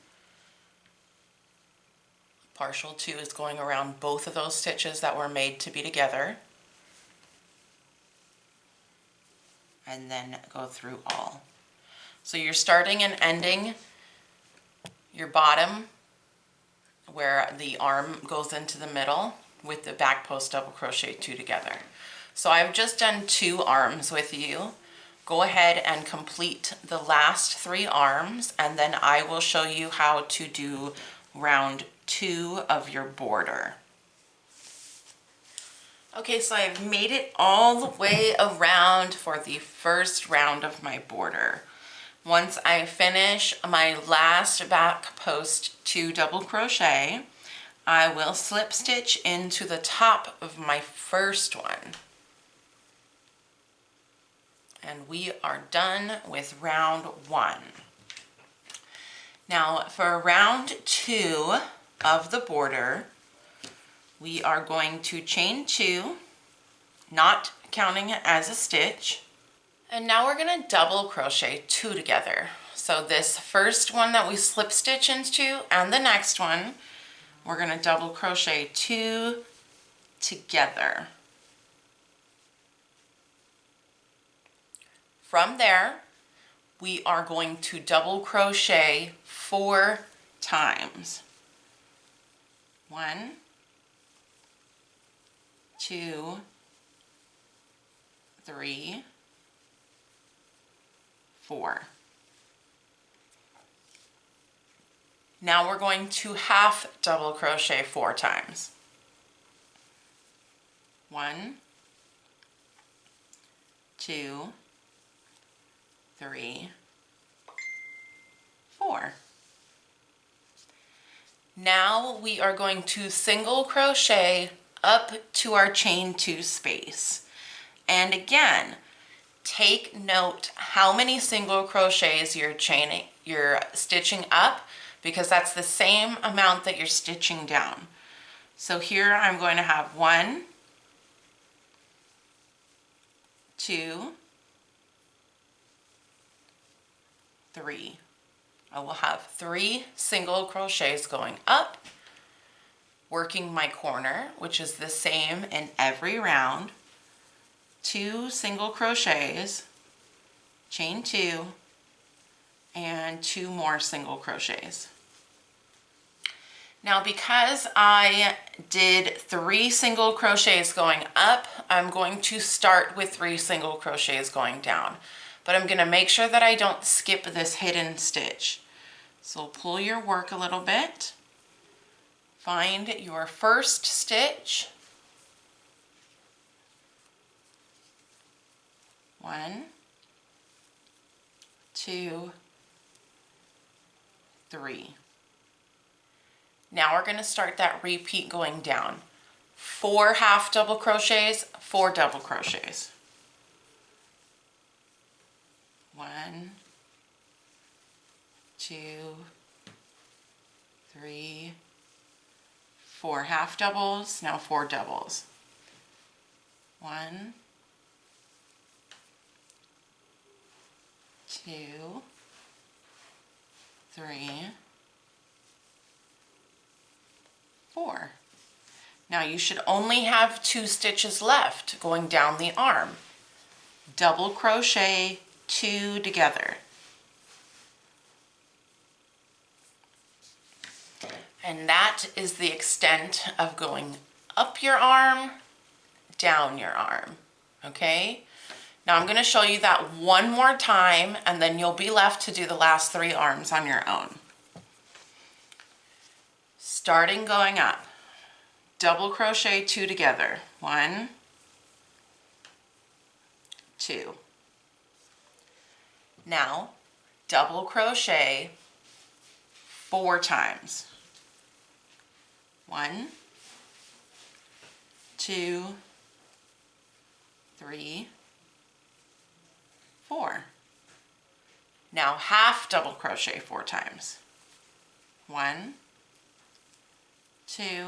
partial 2 is going around both of those stitches that were made to be together. And then go through all. So you're starting and ending your bottom where the arm goes into the middle with the back post double crochet 2 together. So I've just done 2 arms with you. go ahead and complete the last 3 arms, and then I will show you how to do round 2 of your border. Okay, so I've made it all the way around for the first round of my border. Once I finish my last back post 2 double crochet, I will slip stitch into the top of my first one. And we are done with round 1. Now for round 2 of the border, we are going to chain 2, not counting it as a stitch. And now we're going to double crochet 2 together. So this first one that we slip stitch into and the next one, we're going to double crochet 2 together. From there, we are going to double crochet 4 times. 1, 2, 3, 4. Now we're going to half double crochet 4 times. 1, 2, 3, 4. Now we are going to single crochet up to our chain 2 space. And again, take note how many single crochets you're stitching up, because that's the same amount that you're stitching down. So here I'm going to have 1, 2, 3. I will have 3 single crochets going up, working my corner, which is the same in every round. 2 single crochets, chain 2, and 2 more single crochets. Now because I did 3 single crochets going up, I'm going to start with 3 single crochets going down. But I'm going to make sure that I don't skip this hidden stitch. So pull your work a little bit, find your first stitch, 1, 2, 3. Now we're going to start that repeat going down. 4 half double crochets, 4 double crochets. 1, 2, 3, 4 half doubles, now 4 doubles. 1, 2, 3, 4. Now you should only have 2 stitches left going down the arm. Double crochet 2 together. And that is the extent of going up your arm, down your arm, okay? Now I'm going to show you that one more time, and then you'll be left to do the last 3 arms on your own. Starting going up, double crochet 2 together. 1, 2. Now double crochet 4 times. 1, 2, 3, 4. Now half double crochet 4 times. 1, 2,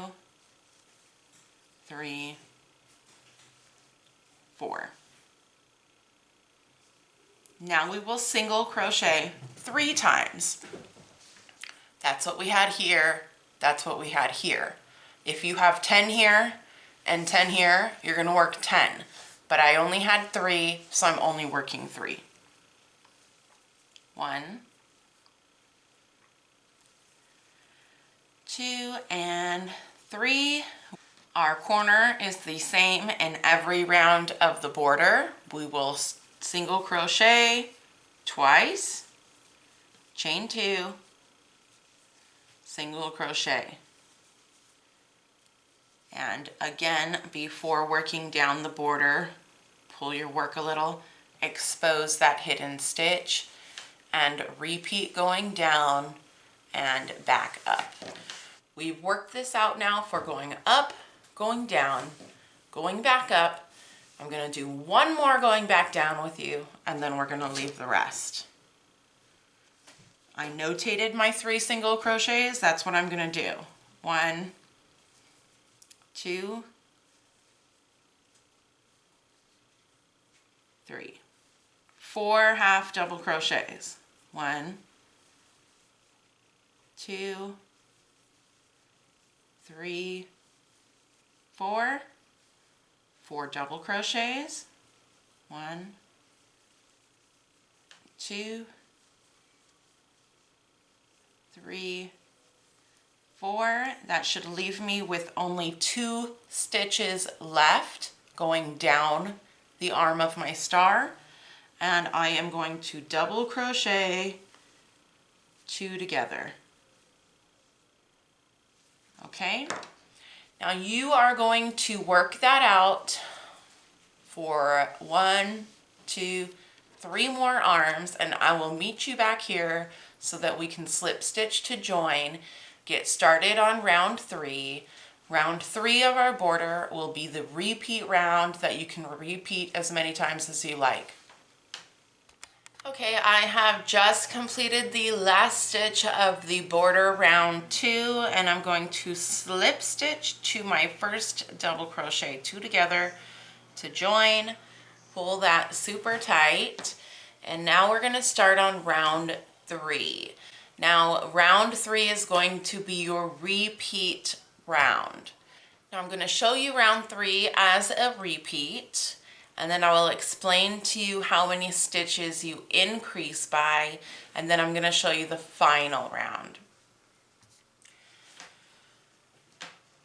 3, 4. Now we will single crochet 3 times. That's what we had here. That's what we had here. If you have 10 here and 10 here, you're going to work 10. But I only had 3, so I'm only working 3. 1, 2, and 3. Our corner is the same in every round of the border. We will single crochet twice, chain 2, single crochet. And again, before working down the border, pull your work a little, expose that hidden stitch, and repeat going down and back up. We've worked this out now for going up, going down, going back up. I'm going to do one more going back down with you, and then we're going to leave the rest. I notated my 3 single crochets. That's what I'm going to do. 1, 2, 3. 4 half double crochets. 1, 2, 3, 4. 4 double crochets. 1, 2, 3, 4. That should leave me with only 2 stitches left going down the arm of my star, and I am going to double crochet 2 together. Okay, now you are going to work that out for 1, 2, 3 more arms, and I will meet you back here so that we can slip stitch to join, get started on round 3. Round 3 of our border will be the repeat round that you can repeat as many times as you like. Okay, I have just completed the last stitch of the border round 2, and I'm going to slip stitch to my first double crochet 2 together to join, pull that super tight, and now we're going to start on round 3. Now round 3 is going to be your repeat round. Now I'm going to show you round 3 as a repeat, and then I will explain to you how many stitches you increase by, and then I'm going to show you the final round.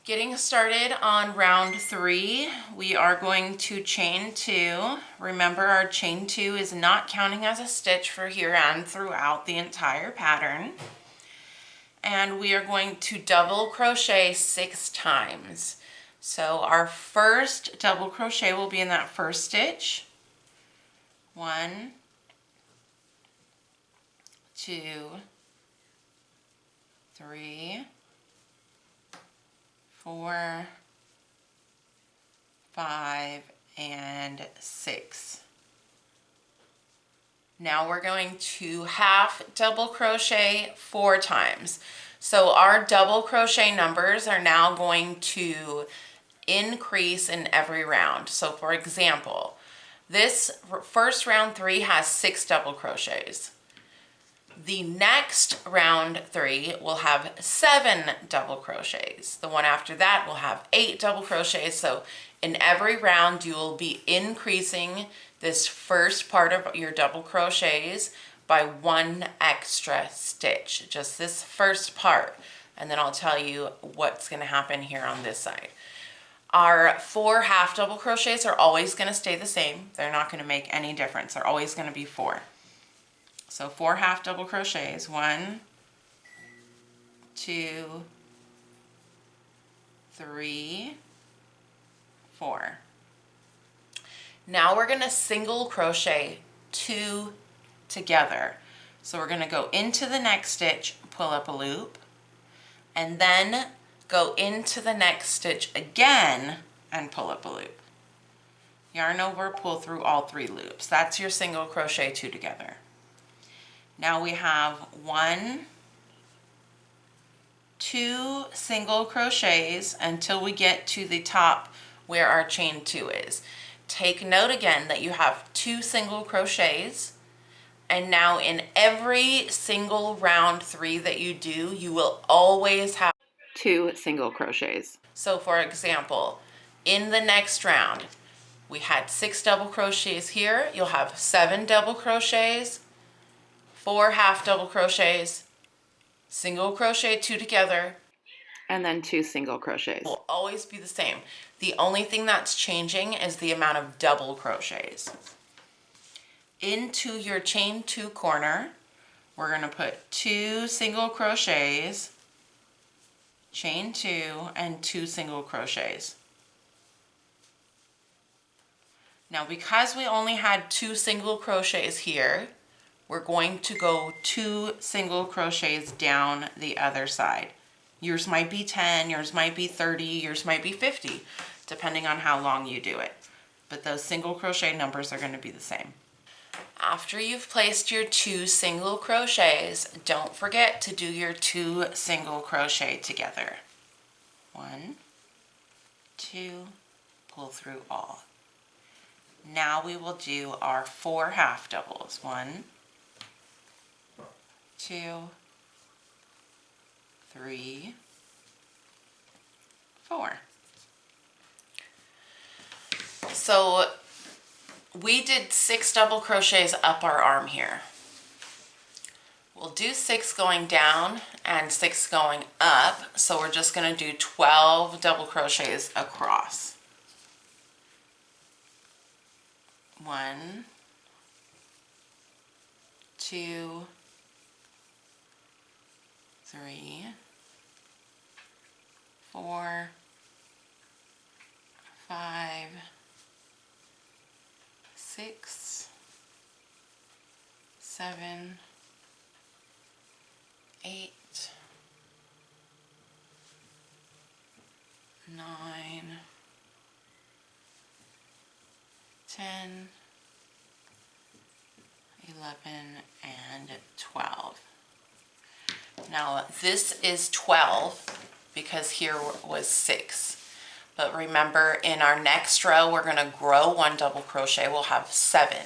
Getting started on round 3, we are going to chain 2. Remember, our chain 2 is not counting as a stitch for here and throughout the entire pattern. And we are going to double crochet 6 times. So our first double crochet will be in that first stitch. 1, 2, 3, 4, 5, and 6. Now we're going to half double crochet 4 times. So our double crochet numbers are now going to increase in every round. So for example, this first round 3 has 6 double crochets. The next round 3 will have 7 double crochets. The one after that will have 8 double crochets. So in every round you will be increasing this first part of your double crochets by 1 extra stitch, just this first part, and then I'll tell you what's going to happen here on this side. Our 4 half double crochets are always going to stay the same. They're not going to make any difference. They're always going to be 4. So 4 half double crochets. 1, 2, 3, 4. Now we're going to single crochet 2 together. So we're going to go into the next stitch, pull up a loop, and then go into the next stitch again and pull up a loop. Yarn over, pull through all 3 loops. That's your single crochet 2 together. Now we have 1, 2 single crochets until we get to the top where our chain 2 is. Take note again that you have 2 single crochets, and now in every single round 3 that you do, you will always have 2 single crochets. So for example, in the next round, we had 6 double crochets here. You'll have 7 double crochets, 4 half double crochets, single crochet 2 together, And then 2 single crochets. will always be the same. The only thing that's changing is the amount of double crochets. into your chain 2 corner, we're going to put 2 single crochets, chain 2, and 2 single crochets. Now because we only had 2 single crochets here, we're going to go 2 single crochets down the other side. Yours might be 10, yours might be 30, yours might be 50, depending on how long you do it. But those single crochet numbers are going to be the same. After you've placed your 2 single crochets, don't forget to do your 2 single crochet together. 1, 2, pull through all. Now we will do our 4 half doubles. 1, 2, 3, 4. So we did 6 double crochets up our arm here. We'll do 6 going down and 6 going up, so we're just going to do 12 double crochets across. 1, 2, 3, 4, 5, 6, 7, 8, 9, 10, 11, and 12. Now this is 12 because here was 6. But remember, in our next row, we're going to grow 1 double crochet. We'll have 7.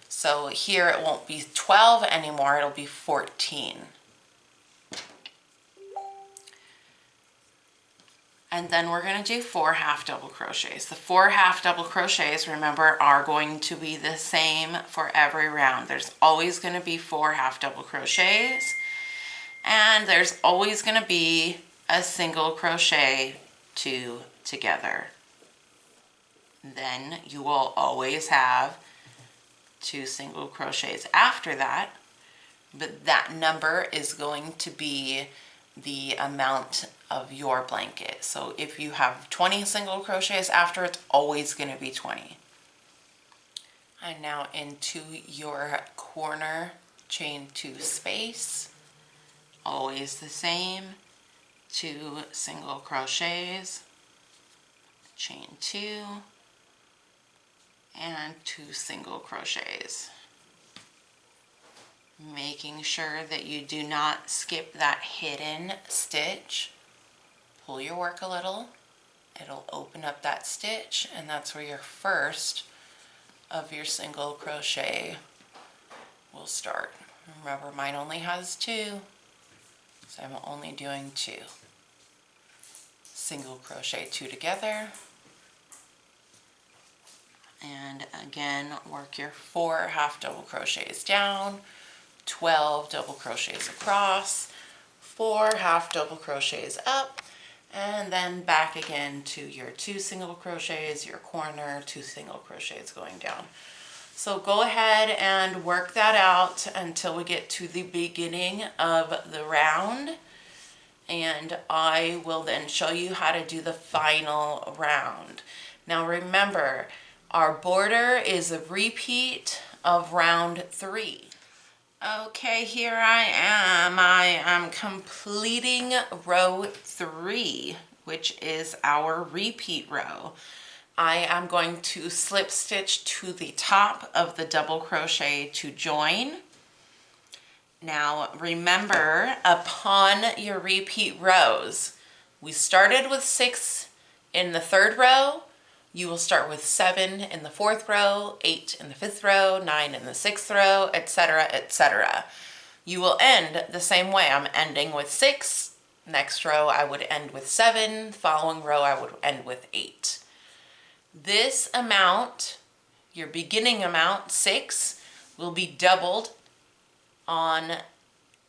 So here it won't be 12 anymore, it'll be 14. And then we're going to do 4 half double crochets. The 4 half double crochets, remember, are going to be the same for every round. There's always going to be 4 half double crochets, and there's always going to be a single crochet 2 together. Then you will always have 2 single crochets after that, but that number is going to be the amount of your blanket. So if you have 20 single crochets after, it's always going to be 20. And now into your corner chain 2 space, always the same, 2 single crochets, chain 2, and 2 single crochets. Making sure that you do not skip that hidden stitch. Pull your work a little, it'll open up that stitch, and that's where your first of your single crochet will start. Remember, mine only has 2, so I'm only doing 2. Single crochet 2 together, and again work your 4 half double crochets down, 12 double crochets across, 4 half double crochets up, and then back again to your 2 single crochets, your corner, 2 single crochets going down. So go ahead and work that out until we get to the beginning of the round, and I will then show you how to do the final round. Now remember, our border is a repeat of round 3. Okay, here I am. I am completing row 3, which is our repeat row. I am going to slip stitch to the top of the double crochet to join. Now remember, upon your repeat rows, we started with 6 in the 3rd row. You will start with 7 in the 4th row, 8 in the 5th row, 9 in the 6th row, etc., etc. You will end the same way. I'm ending with 6. Next row I would end with 7. Following row I would end with 8. This amount, your beginning amount, 6, will be doubled on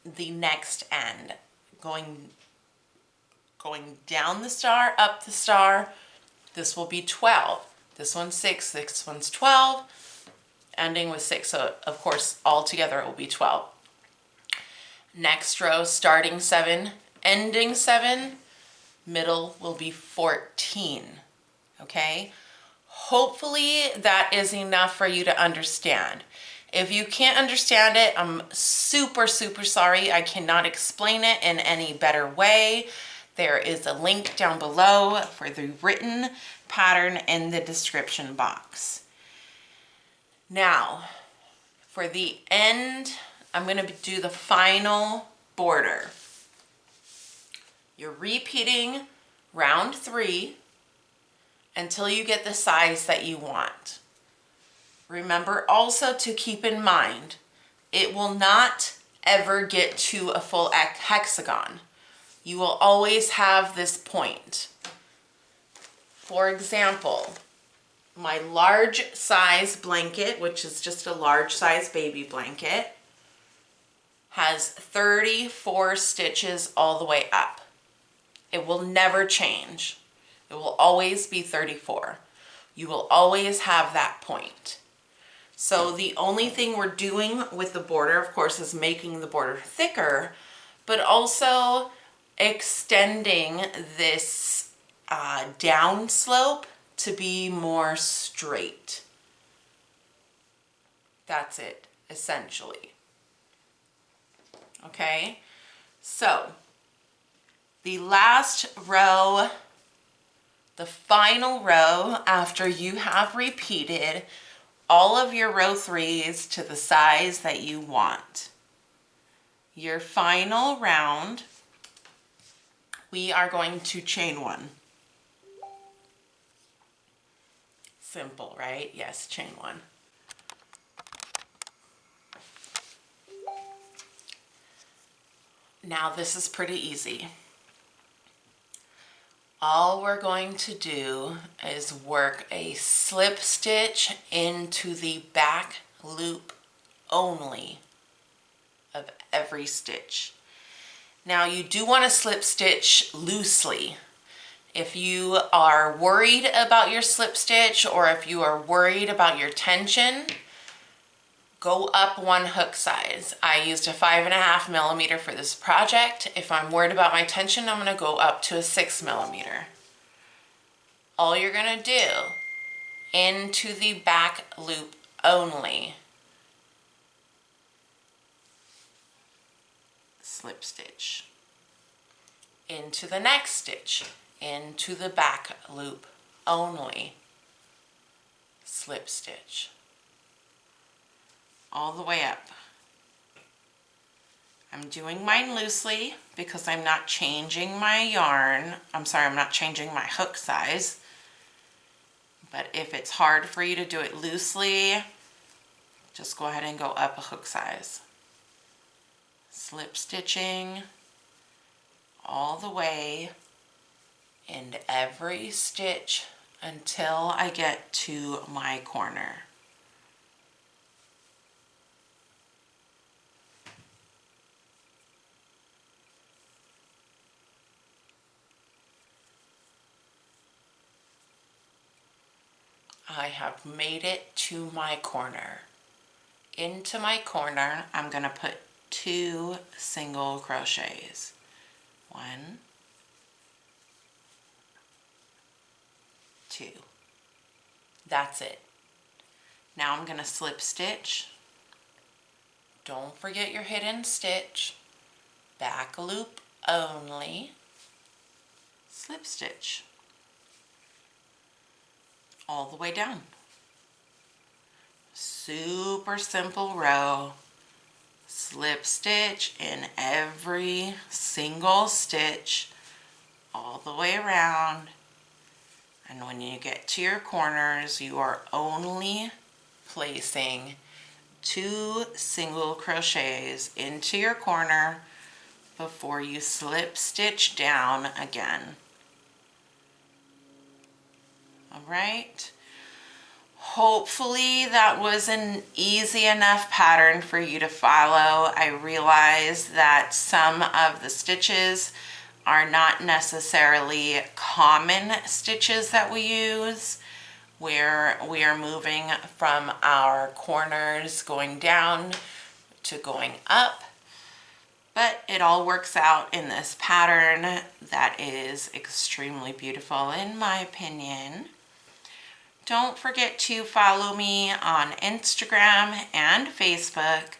the next end. Going down the star, up the star. This will be 12. This one's 6, this one's 12. ending with 6. So of course, all together it will be 12. Next row, starting 7, ending 7, middle will be 14. Okay? Hopefully that is enough for you to understand. If you can't understand it, I'm super, super sorry. I cannot explain it in any better way. There is a link down below for the written pattern in the description box. Now, for the end, I'm going to do the final border. You're repeating round 3 until you get the size that you want. Remember also to keep in mind, it will not ever get to a full hexagon. You will always have this point. For example, my large size blanket, which is just a large size baby blanket, has 34 stitches all the way up. It will never change. It will always be 34. You will always have that point. So the only thing we're doing with the border, of course, is making the border thicker, but also extending this down slope to be more straight. That's it, essentially. Okay, so the last row, the final row after you have repeated all of your row 3s to the size that you want. Your final round, we are going to chain 1. Simple, right? Yes, chain 1. Now this is pretty easy. All we're going to do is work a slip stitch into the back loop only of every stitch. Now you do want to slip stitch loosely. If you are worried about your slip stitch or if you are worried about your tension, go up 1 hook size. I used a 5.5 millimeter for this project. If I'm worried about my tension, I'm going to go up to a 6 millimeter. All you're going to do, into the back loop only, slip stitch. Into the next stitch, into the back loop only, slip stitch. All the way up. I'm doing mine loosely because I'm not changing my yarn. I'm not changing my hook size. But if it's hard for you to do it loosely, just go ahead and go up a hook size. Slip stitching all the way in every stitch until I get to my corner. I have made it to my corner. Into my corner, I'm going to put 2 single crochets. 1, 2. That's it. Now I'm going to slip stitch. Don't forget your hidden stitch. Back loop only. Slip stitch. All the way down. Super simple row. Slip stitch in every single stitch all the way around. And when you get to your corners, you are only placing 2 single crochets into your corner before you slip stitch down again. All right. Hopefully that was an easy enough pattern for you to follow. I realize that some of the stitches are not necessarily common stitches that we use. where we are moving from our corners going down to going up. But it all works out in this pattern that is extremely beautiful in my opinion. Don't forget to follow me on Instagram and Facebook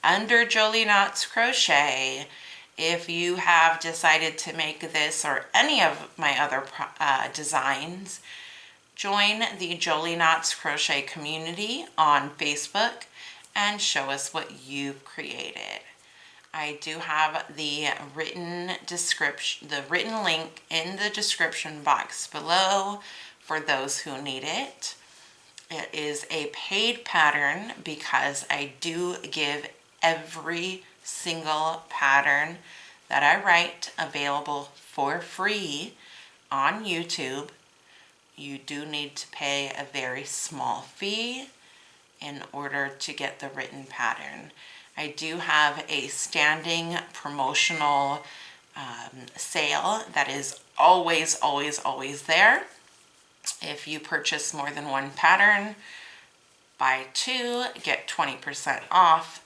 under Jolie Knots Crochet. If you have decided to make this or any of my other designs, join the Jolie Knots Crochet community on Facebook and show us what you've created. I do have the written description, the written link in the description box below for those who need it. It is a paid pattern because I do give every single pattern that I write available for free on YouTube. You do need to pay a very small fee in order to get the written pattern. I do have a standing promotional sale that is always, always, always there. If you purchase more than one pattern, buy 2, get 20% off.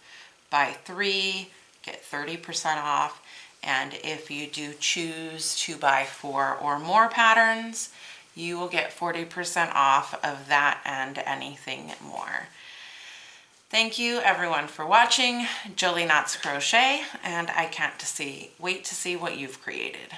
Buy 3, get 30% off. And if you do choose to buy 4 or more patterns, you will get 40% off of that and anything more. Thank you everyone for watching Jolie Knots Crochet, and I can't wait to see what you've created.